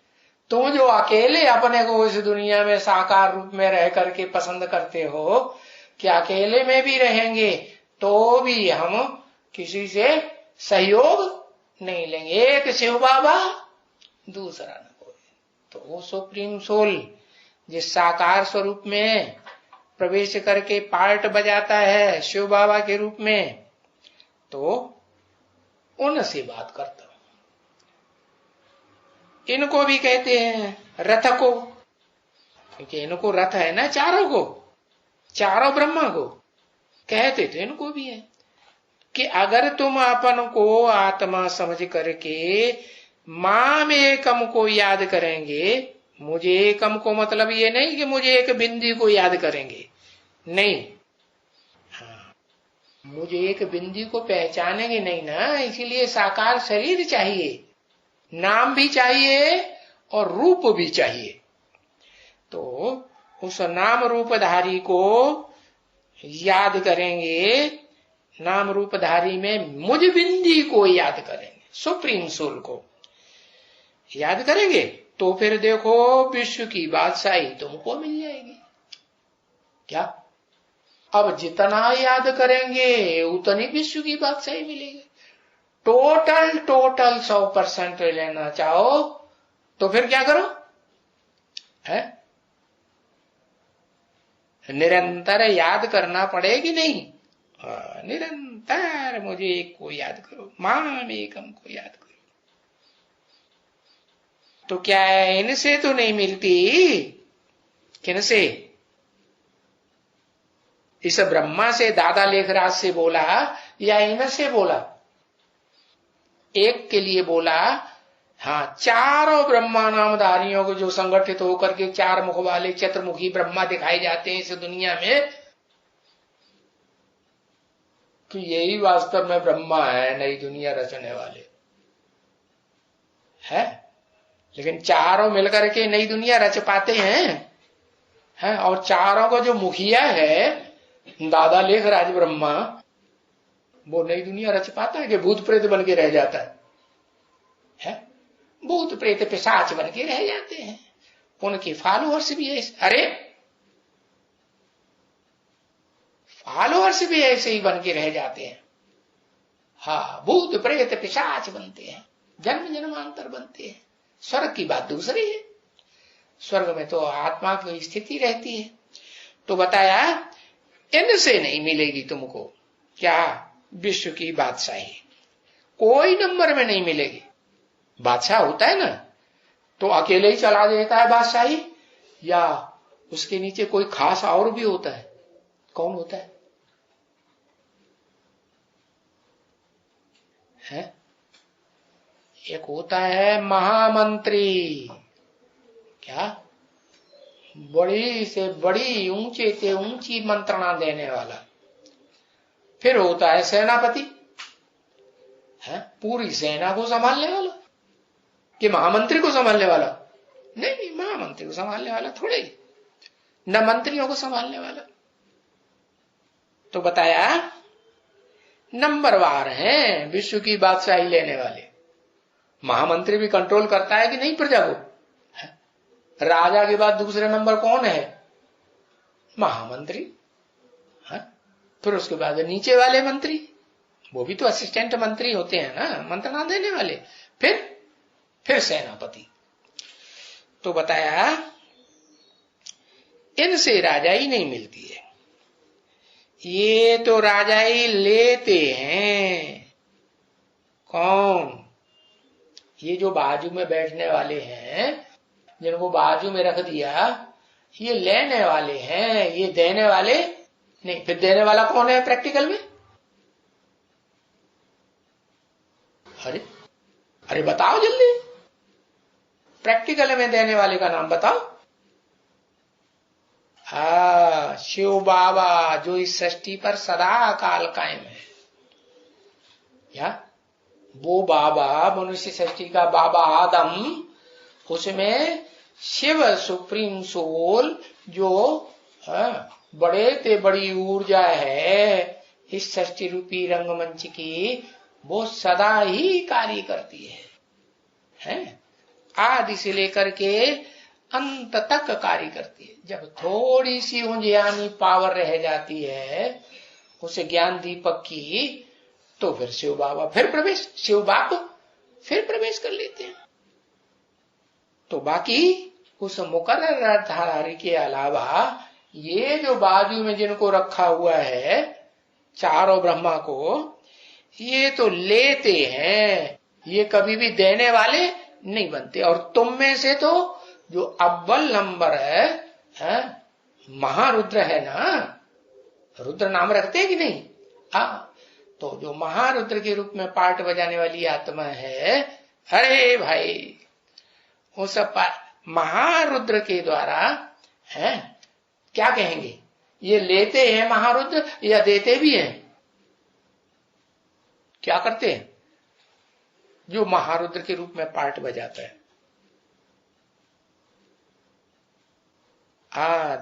[SPEAKER 1] तुम जो अकेले अपने को इस दुनिया में साकार रूप में रह करके पसंद करते हो कि अकेले में भी रहेंगे तो भी हम किसी से सहयोग नहीं लेंगे, एक शिव बाबा दूसरा न कोई। तो वो सुप्रीम सोल जिस साकार स्वरूप में प्रवेश करके पार्ट बजाता है शिव बाबा के रूप में, तो उनसे बात करता हूं। इनको भी कहते हैं रथ को, क्योंकि इनको रथ है ना चारों को, चारों ब्रह्मा को कहते तो इनको भी है कि अगर तुम अपन को आत्मा समझ करके माम एकम को याद करेंगे, मुझे एकम को मतलब ये नहीं कि मुझे एक बिंदु को याद करेंगे, नहीं, हाँ, मुझे एक बिंदु को पहचानेंगे नहीं ना, इसीलिए साकार शरीर चाहिए, नाम भी चाहिए और रूप भी चाहिए। तो उस नाम रूपधारी को याद करेंगे, नाम रूपधारी में मुझ बिंदी को याद करेंगे, सुप्रीम सोल को याद करेंगे, तो फिर देखो विश्व की बादशाही तुमको मिल जाएगी। क्या? अब जितना याद करेंगे उतनी विश्व की बादशाही मिलेगी। टोटल 100% लेना चाहो तो फिर क्या करो? है निरंतर याद करना पड़ेगी नहीं? निरंतर मुझे एक को याद करो, माम एकम को याद करो। तो क्या है, इनसे तो नहीं मिलती, किनसे? इस ब्रह्मा से, दादा लेखराज से बोला या इनसे बोला? एक के लिए बोला। हाँ, चारों ब्रह्मा नामधारियों को जो संगठित होकर के चार मुख वाले चतुर्मुखी ब्रह्मा दिखाए जाते हैं इस दुनिया में, कि यही वास्तव में ब्रह्मा है, नई दुनिया रचने वाले है। लेकिन चारों मिलकर के नई दुनिया रच पाते हैं, और चारों को जो मुखिया है दादा लेखराज ब्रह्मा, वो नई दुनिया रच पाता है कि भूत प्रेत बन के रह जाता है? भूत प्रेत पिशाच बन के रह जाते हैं। उनके फॉलोअर्स भी ऐसे, अरे फॉलोअर्स भी ऐसे ही बन के रह जाते हैं। हाँ, भूत प्रेत पिशाच बनते हैं, जन्म जन्मांतर बनते हैं। स्वर्ग की बात दूसरी है, स्वर्ग में तो आत्मा की स्थिति रहती है। तो बताया इनसे नहीं मिलेगी तुमको क्या? विश्व की बादशाही कोई नंबर में नहीं मिलेगी। बादशाह होता है ना, तो अकेले ही चला देता है बादशाही, या उसके नीचे कोई खास और भी होता है? कौन होता है? एक होता है महामंत्री, क्या? बड़ी से बड़ी, ऊंचे से ऊंची मंत्रणा देने वाला। फिर होता है सेनापति, पूरी सेना को संभालने वाला। कि महामंत्री को संभालने वाला? नहीं, महामंत्री को संभालने वाला थोड़े ही, न मंत्रियों को संभालने वाला। तो बताया नंबरवार हैं विश्व की बादशाही लेने वाले। महामंत्री भी कंट्रोल करता है कि नहीं प्रजा को? राजा के बाद दूसरे नंबर कौन है? महामंत्री। फिर उसके बाद नीचे वाले मंत्री, वो भी तो असिस्टेंट मंत्री होते हैं ना, मंत्रणा देने वाले। फिर सेनापति। तो बताया इनसे राजाई नहीं मिलती है, ये तो राजाई लेते हैं। कौन? ये जो बाजू में बैठने वाले हैं, जिनको बाजू में रख दिया, ये लेने वाले हैं, ये देने वाले नहीं। फिर देने वाला कौन है प्रैक्टिकल में? अरे बताओ जल्दी, प्रैक्टिकल में देने वाले का नाम बताओ। शिव बाबा, जो इस सृष्टि पर सदा काल कायम है। या वो बाबा, मनुष्य सृष्टि का बाबा आदम, उसमें शिव सुप्रीम सोल, जो बड़े ते बड़ी ऊर्जा है इस सृष्टि रूपी रंगमंच की, वो सदा ही कार्य करती है, आदि से लेकर के अंत तक कार्य करती है। जब थोड़ी सी उंजियानी पावर रह जाती है उस ज्ञान दीपक की, तो फिर शिव बाबा शिव बाप फिर प्रवेश कर लेते हैं। तो बाकी उस मुकर्रर धारी के अलावा ये जो बाजू में जिनको रखा हुआ है चारों ब्रह्मा को, ये तो लेते हैं, ये कभी भी देने वाले नहीं बनते। और तुम में से तो जो अव्वल नंबर है महारुद्र है ना, रुद्र नाम रखते हैं कि नहीं? तो जो महारुद्र के रूप में पार्ट बजाने वाली आत्मा है, अरे भाई उस महारुद्र के द्वारा क्या कहेंगे, ये लेते हैं महारुद्र या देते भी हैं? क्या करते हैं? जो महारुद्र के रूप में पार्ट बजाता है,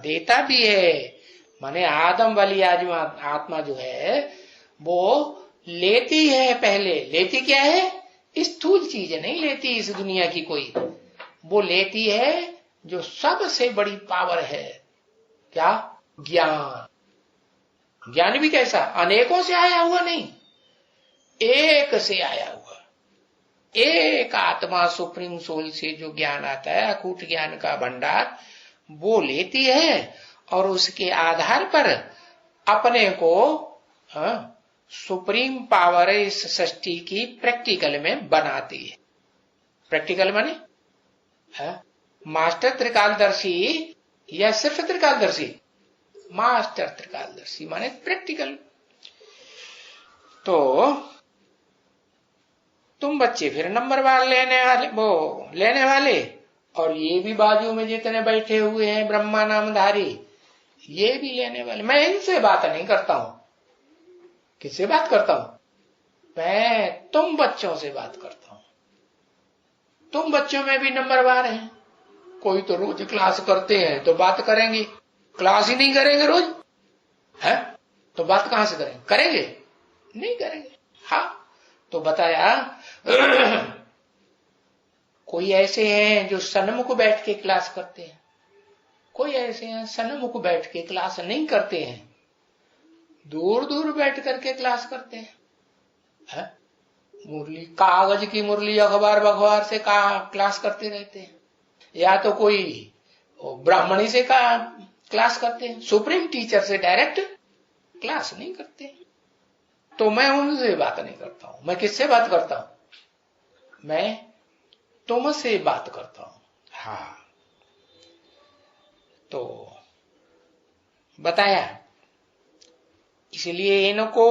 [SPEAKER 1] देता भी है। माने आदम वाली आत्मा जो है वो लेती है। पहले लेती क्या है? स्थूल चीज नहीं लेती इस दुनिया की कोई, वो लेती है जो सबसे बड़ी पावर है। क्या? ज्ञान। ज्ञान भी कैसा? अनेकों से आया हुआ नहीं, एक से आया हुआ। एक आत्मा सुप्रीम सोल से जो ज्ञान आता है, अकूट ज्ञान का भंडार, वो लेती है और उसके आधार पर अपने को सुप्रीम पावर इस सृष्टि की प्रैक्टिकल में बनाती है। प्रैक्टिकल माने मास्टर त्रिकालदर्शी या सिर्फ त्रिकालदर्शी? मास्टर त्रिकालदर्शी माने प्रैक्टिकल। तो तुम बच्चे फिर नंबरवार लेने वाले और ये भी बाजू में जितने बैठे हुए हैं ब्रह्मा नामधारी ये भी लेने वाले। मैं इनसे बात नहीं करता हूं। किससे बात करता हूं? मैं तुम बच्चों से बात करता हूं। तुम बच्चों में भी नंबरवार हैं। कोई तो रोज क्लास करते हैं तो बात करेंगे, क्लास ही नहीं करेंगे रोज है तो बात कहां से करेंगे? करेंगे नहीं करेंगे। हाँ तो बताया कोई ऐसे हैं जो सन्मुख बैठ के क्लास करते हैं, कोई ऐसे हैं सन्मुख बैठ के क्लास नहीं करते हैं, दूर दूर बैठ करके क्लास करते हैं। है? मुरली कागज की मुरली अखबार बखबार से क्लास करते रहते हैं, या तो कोई ब्राह्मणी से क्लास करते हैं, सुप्रीम टीचर से डायरेक्ट क्लास नहीं करते। तो मैं उनसे बात नहीं करता हूं। मैं किससे बात करता हूं? मैं तुमसे बात करता हूं। हाँ तो बताया, इसलिए इनको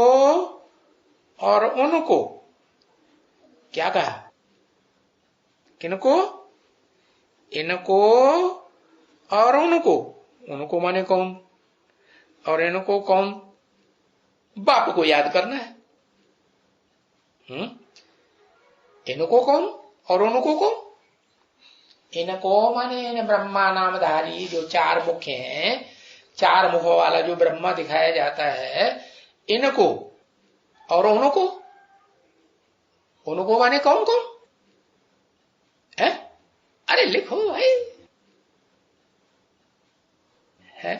[SPEAKER 1] और उनको क्या कहा? किनको? इनको और उनको। उनको माने कौन और इनको कौन? बाप को याद करना है। इनको कौन और उनको कौन? इनको माने ब्रह्मा नामधारी जो चार मुख हैं, चार मुखों वाला जो ब्रह्मा दिखाया जाता है, इनको और उनको। उनको माने कौन कौन है? अरे लिखो भाई है।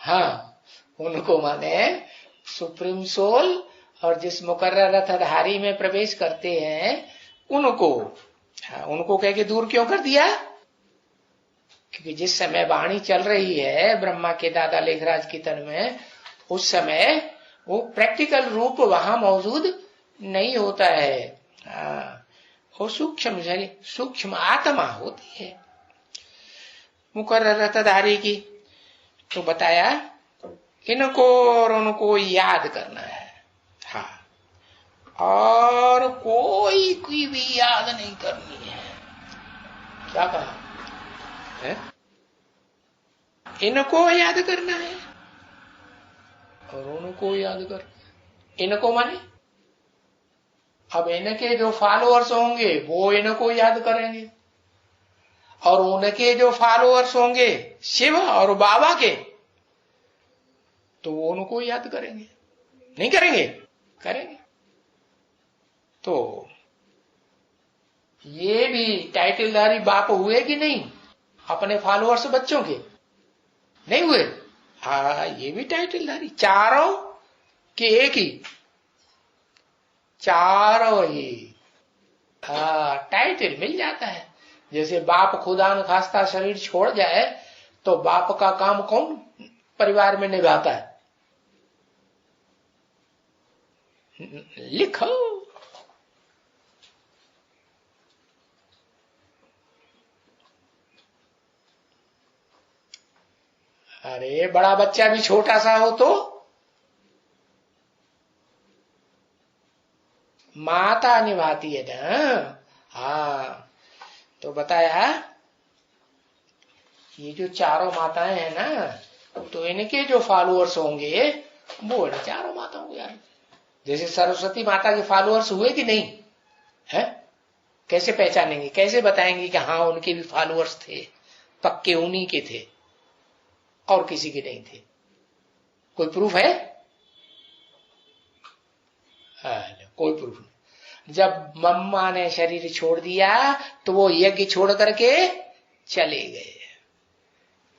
[SPEAKER 1] हाँ उनको माने सुप्रीम सोल, और जिस मुकर्रर रथधारी में प्रवेश करते हैं उनको। हाँ, उनको कह के दूर क्यों कर दिया? क्योंकि जिस समय वाणी चल रही है ब्रह्मा के दादा लेखराज की तन में, उस समय वो प्रैक्टिकल रूप वहां मौजूद नहीं होता है। वो सूक्ष्म आत्मा होती है मुकर्रर रथधारी की। तो बताया इनको और उनको याद करना है। हाँ और कोई की भी याद नहीं करनी है। क्या कहा है? इनको याद करना है और उनको याद करना। इनको माने अब इनके जो फॉलोअर्स होंगे वो इनको याद करेंगे, और उनके जो फॉलोअर्स होंगे शिव और बाबा के, तो वो उनको याद करेंगे। नहीं करेंगे? करेंगे। तो ये भी टाइटलधारी बाप हुए कि नहीं अपने फॉलोअर्स बच्चों के? नहीं हुए? हाँ ये भी टाइटलधारी, चारों के एक ही, चारों ही टाइटल मिल जाता है। जैसे बाप खुदा न खास्ता शरीर छोड़ जाए तो बाप का काम कौन परिवार में निभाता है? लिखो। अरे बड़ा बच्चा भी छोटा सा हो तो माता निभाती है ना। हाँ तो बताया ये जो चारों माताएं हैं ना, तो इनके जो फॉलोअर्स होंगे वो है चारों माताओं यार। जैसे सरस्वती माता के फॉलोअर्स हुए कि नहीं है? कैसे पहचानेंगे, कैसे बताएंगे कि हाँ उनके भी फॉलोअर्स थे? पक्के उन्हीं के थे और किसी के नहीं थे। कोई प्रूफ है? कोई प्रूफ नहीं। जब मम्मा ने शरीर छोड़ दिया तो वो यज्ञ छोड़ करके चले गए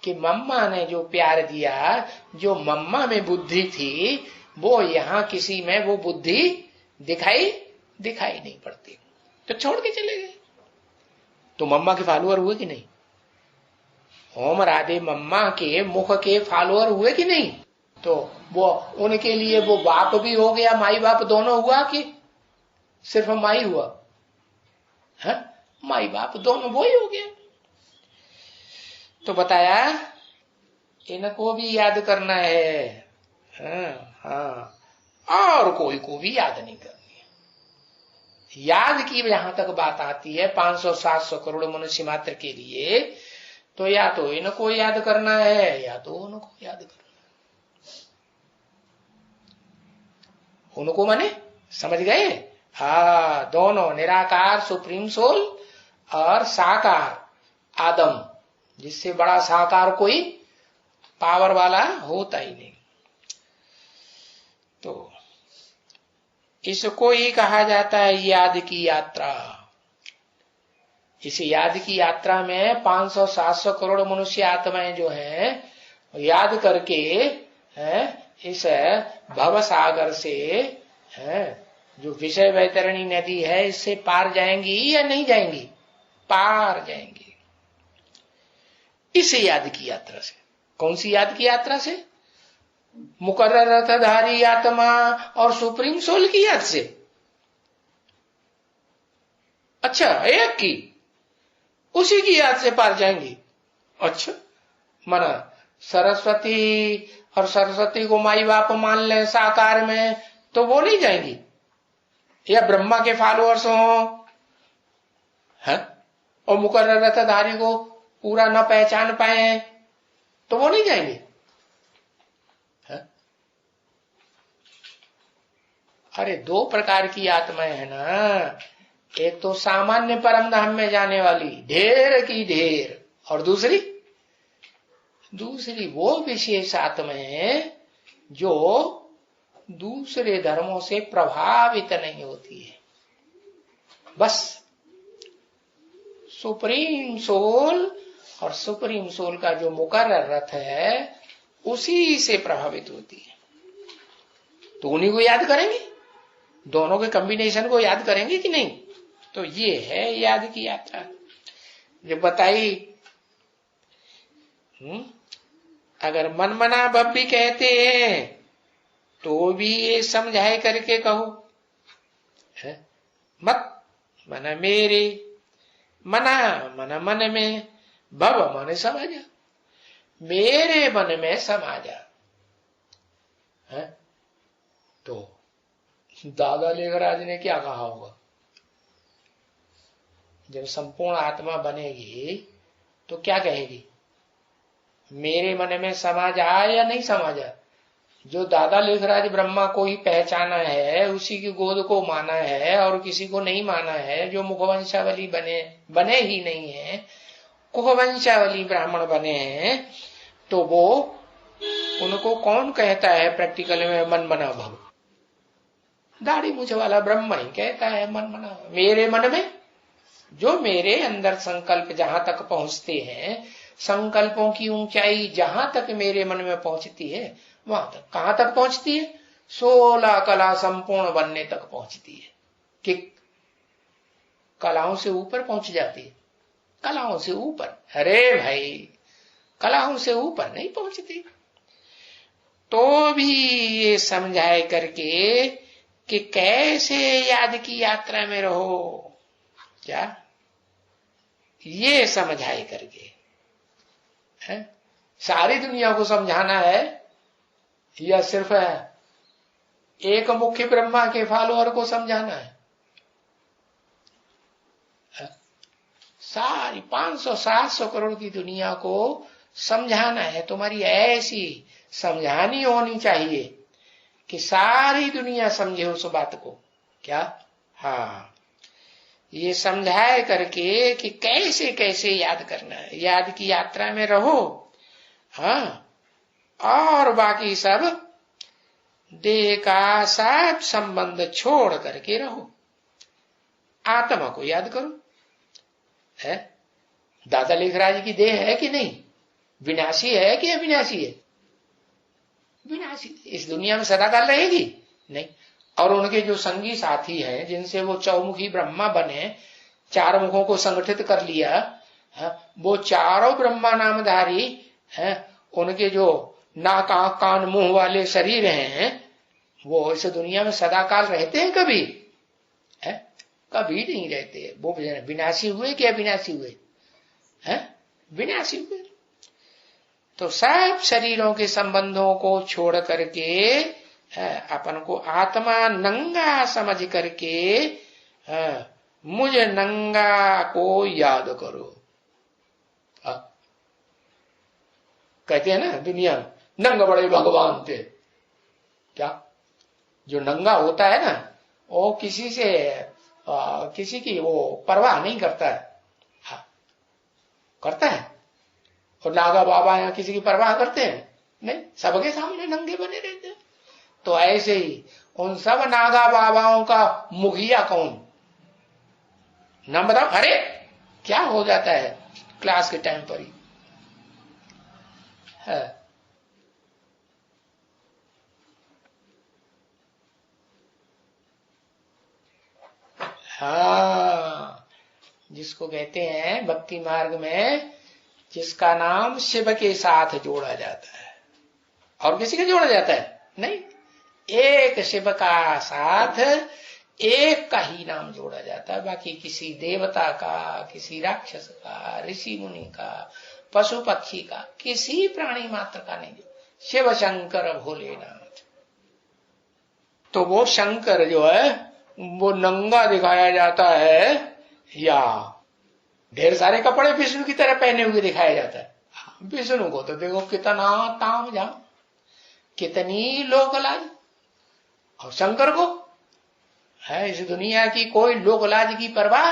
[SPEAKER 1] कि मम्मा ने जो प्यार दिया, जो मम्मा में बुद्धि थी, वो यहां किसी में वो बुद्धि दिखाई नहीं पड़ती, तो छोड़ के चले गए। तो मम्मा के फॉलोअर हुए कि नहीं? ओम राधे मम्मा के मुख के फॉलोअर हुए कि नहीं? तो वो उनके लिए वो बाप भी हो गया, माई बाप दोनों हुआ कि सिर्फ माई हुआ? है, माई बाप दोनों वो ही हो गया। तो बताया इनको भी याद करना है। हाँ, और कोई को भी याद नहीं करनी है। याद की जहां तक बात आती है 500-700 करोड़ मनुष्य मात्र के लिए, तो या तो इनको याद करना है या तो उनको याद करना है। उनको माने समझ गए? हाँ, दोनों निराकार सुप्रीम सोल और साकार आदम, जिससे बड़ा साकार कोई पावर वाला होता ही नहीं। तो इसको ही कहा जाता है याद की यात्रा। इस याद की यात्रा में 500-700 करोड़ मनुष्य आत्माएं जो हैं, याद करके इस भव सागर से जो विषय वैतरणी नदी है, इससे पार जाएंगी या नहीं जाएंगी? पार जाएंगी इस याद की यात्रा से। कौन सी याद की यात्रा से? मुकर्रर रथधारी आत्मा और सुप्रीम सोल की याद से। अच्छा, एक की, उसी की याद से पार जाएंगी। अच्छा, माना सरस्वती और सरस्वती को माई बाप मान ले साकार में, तो वो नहीं जाएंगी? या ब्रह्मा के फॉलोअर्स हो और मुकर्रर रथधारी को पूरा न पहचान पाए तो वो नहीं जाएंगे? अरे दो प्रकार की आत्माएं है ना, एक तो सामान्य परम धाम में जाने वाली ढेर की ढेर, और दूसरी वो विशेष आत्माएं जो दूसरे धर्मों से प्रभावित नहीं होती है। बस सुप्रीम सोल और सुप्रीम सोल का जो मुकर्रर रथ है उसी से प्रभावित होती है, तो उन्हीं को याद करेंगे। दोनों के कॉम्बिनेशन को याद करेंगे कि नहीं? तो ये है याद की यात्रा जो बताई। अगर मनमना भव भी कहते हैं तो भी ये समझाए करके कहो, मत मन मेरे, मना मन मन में, भव मन समझ, मेरे मन में समा जा। तो दादा लेखराज ने क्या कहा होगा? जब संपूर्ण आत्मा बनेगी तो क्या कहेगी? मेरे मन में समा जाए या नहीं समा जाए? जो दादा लेखराज ब्रह्मा को ही पहचाना है, उसी की गोद को माना है और किसी को नहीं माना है, जो मुखवंशावली बने ही नहीं है, कुहवंशावली ब्राह्मण बने हैं, तो वो उनको कौन कहता है प्रैक्टिकल में मन मना भव? दाढ़ी मूछ वाला ब्रह्म ही कहता है मन मना। मेरे मन में, जो मेरे अंदर संकल्प जहां तक पहुंचते हैं, संकल्पों की ऊंचाई जहां तक मेरे मन में पहुंचती है, वहां तक कहां तक पहुंचती है? 16 कला संपूर्ण बनने तक पहुंचती है। कि कलाओं से ऊपर पहुंच जाती है? कलाओं से ऊपर? अरे भाई, कलाओं से ऊपर नहीं पहुंचती। तो भी ये समझाए करके कि कैसे याद की यात्रा में रहो, क्या ये समझाए करके है? सारी दुनिया को समझाना है या सिर्फ एक मुख्य ब्रह्मा के फॉलोअर को समझाना है? सारी 500-700 करोड़ की दुनिया को समझाना है। तुम्हारी ऐसी समझानी होनी चाहिए कि सारी दुनिया समझे उस बात को। क्या? हाँ, ये समझाए करके कि कैसे कैसे याद करना है। याद की यात्रा में रहो, हाँ, और बाकी सब देह का सब संबंध छोड़ करके रहो, आत्मा को याद करो। है दादा लेखराज की देह है कि नहीं? विनाशी है कि अविनाशी है? विनाशी। इस दुनिया में सदाकाल रहेगी नहीं। और उनके जो संगी साथी हैं, जिनसे वो चौमुखी ब्रह्मा बने, 4 मुखों को संगठित कर लिया, वो चारों ब्रह्मा नामधारी हैं, उनके जो नाक आंख कान मुंह वाले शरीर हैं, वो इस दुनिया में सदाकाल रहते हैं कभी? है? कभी नहीं रहते। वो विनाशी हुए कि अविनाशी हुए? हैं? विनाशी हुए। तो सब शरीरों के संबंधों को छोड़ करके अपन को आत्मा नंगा समझ करके मुझ नंगा को याद करो। कहते हैं ना दुनिया नंगा बड़े भगवान थे। क्या? जो नंगा होता है ना वो किसी से किसी की वो परवाह नहीं करता है। हाँ, करता है? और नागा बाबा यहाँ किसी की परवाह करते हैं? नहीं, सबके सामने नंगे बने रहते हैं। तो ऐसे ही उन सब नागा बाबाओं का मुखिया कौन? नाम बताओ। अरे क्या हो जाता है क्लास के टाइम पर ही है। हाँ, जिसको कहते हैं भक्ति मार्ग में जिसका नाम शिव के साथ जोड़ा जाता है। और किसी का जोड़ा जाता है? नहीं, एक शिव का साथ एक का ही नाम जोड़ा जाता है। बाकी किसी देवता का, किसी राक्षस का, ऋषि मुनि का, पशु पक्षी का, किसी प्राणी मात्र का नहीं। शिव शंकर भोलेनाथ। तो वो शंकर जो है वो नंगा दिखाया जाता है या ढेर सारे कपड़े विष्णु की तरह पहने हुए दिखाया जाता है? विष्णु को तो देखो कितना ताम झाम, कितनी लोक लाज। और शंकर को है इस दुनिया की कोई लोक लाज की परवाह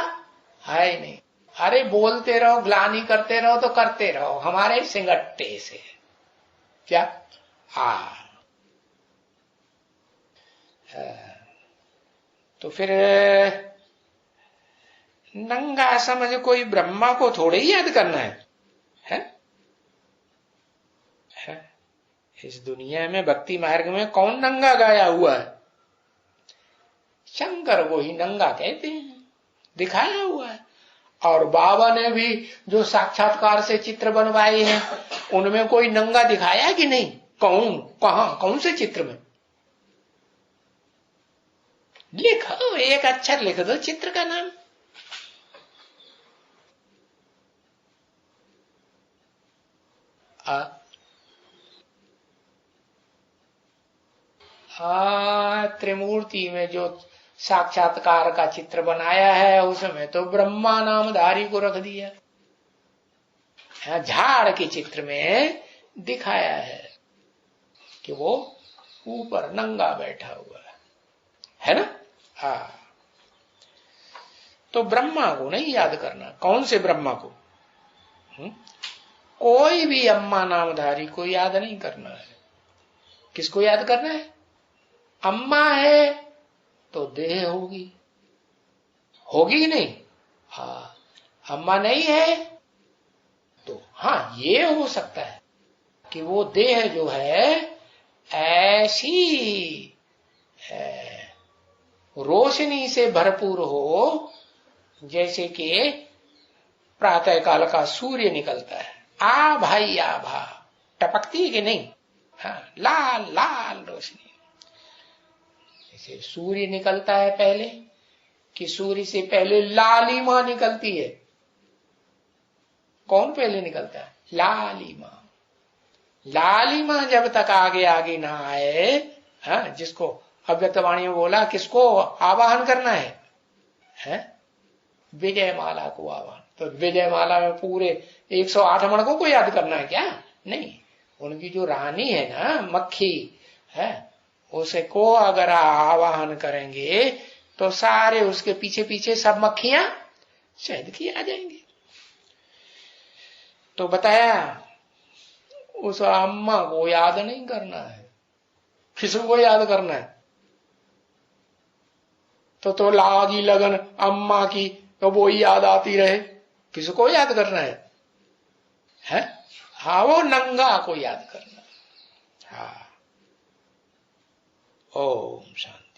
[SPEAKER 1] है नहीं। अरे बोलते रहो, ग्लानि करते रहो तो करते रहो हमारे सिंगट्टे से। क्या? तो फिर नंगा समझ कोई ब्रह्मा को थोड़े ही याद करना है? इस दुनिया में भक्ति मार्ग में कौन नंगा गाया हुआ है? शंकर को ही नंगा कहते हैं, दिखाया हुआ है। और बाबा ने भी जो साक्षात्कार से चित्र बनवाए हैं उनमें कोई नंगा दिखाया कि नहीं? कौन? कहां? कौन से चित्र में? लिखो, एक अक्षर लिख दो चित्र का नाम। त्रिमूर्ति में जो साक्षात्कार का चित्र बनाया है उसमें तो ब्रह्मा नामधारी को रख दिया। झाड़ के चित्र में दिखाया है कि वो ऊपर नंगा बैठा हुआ है ना? हाँ, तो ब्रह्मा को नहीं याद करना। कौन से ब्रह्मा को? कोई भी अम्मा नामधारी को याद नहीं करना है। किसको याद करना है? अम्मा है तो देह होगी, होगी कि नहीं? हाँ, अम्मा नहीं है तो हाँ ये हो सकता है कि वो देह जो है ऐसी रोशनी से भरपूर हो जैसे कि प्रातः काल का सूर्य निकलता है। आ भाई आभा टपकती है कि नहीं? हाँ, लाल लाल रोशनी। जैसे सूर्य निकलता है पहले, कि सूर्य से पहले लालिमा निकलती है। कौन पहले निकलता है? लालिमा। लालिमा जब तक आगे आगे ना आए, हाँ, जिसको अव्यक्तवाणी में बोला किसको आवाहन करना है? विजय माला को आवाहन। तो विजय माला में पूरे 108 मणकों को याद करना है क्या? नहीं, उनकी जो रानी है ना मक्खी है, उसे को अगर आवाहन करेंगे तो सारे उसके पीछे पीछे सब मक्खियां शहद की आ जाएंगी। तो बताया उस अम्मा को याद नहीं करना है। किसको याद करना है? तो लागी लगन अम्मा की, तो वो याद आती रहे। किसको याद करना है? हाँ, वो नंगा को याद करना। हाँ, ओम शांति।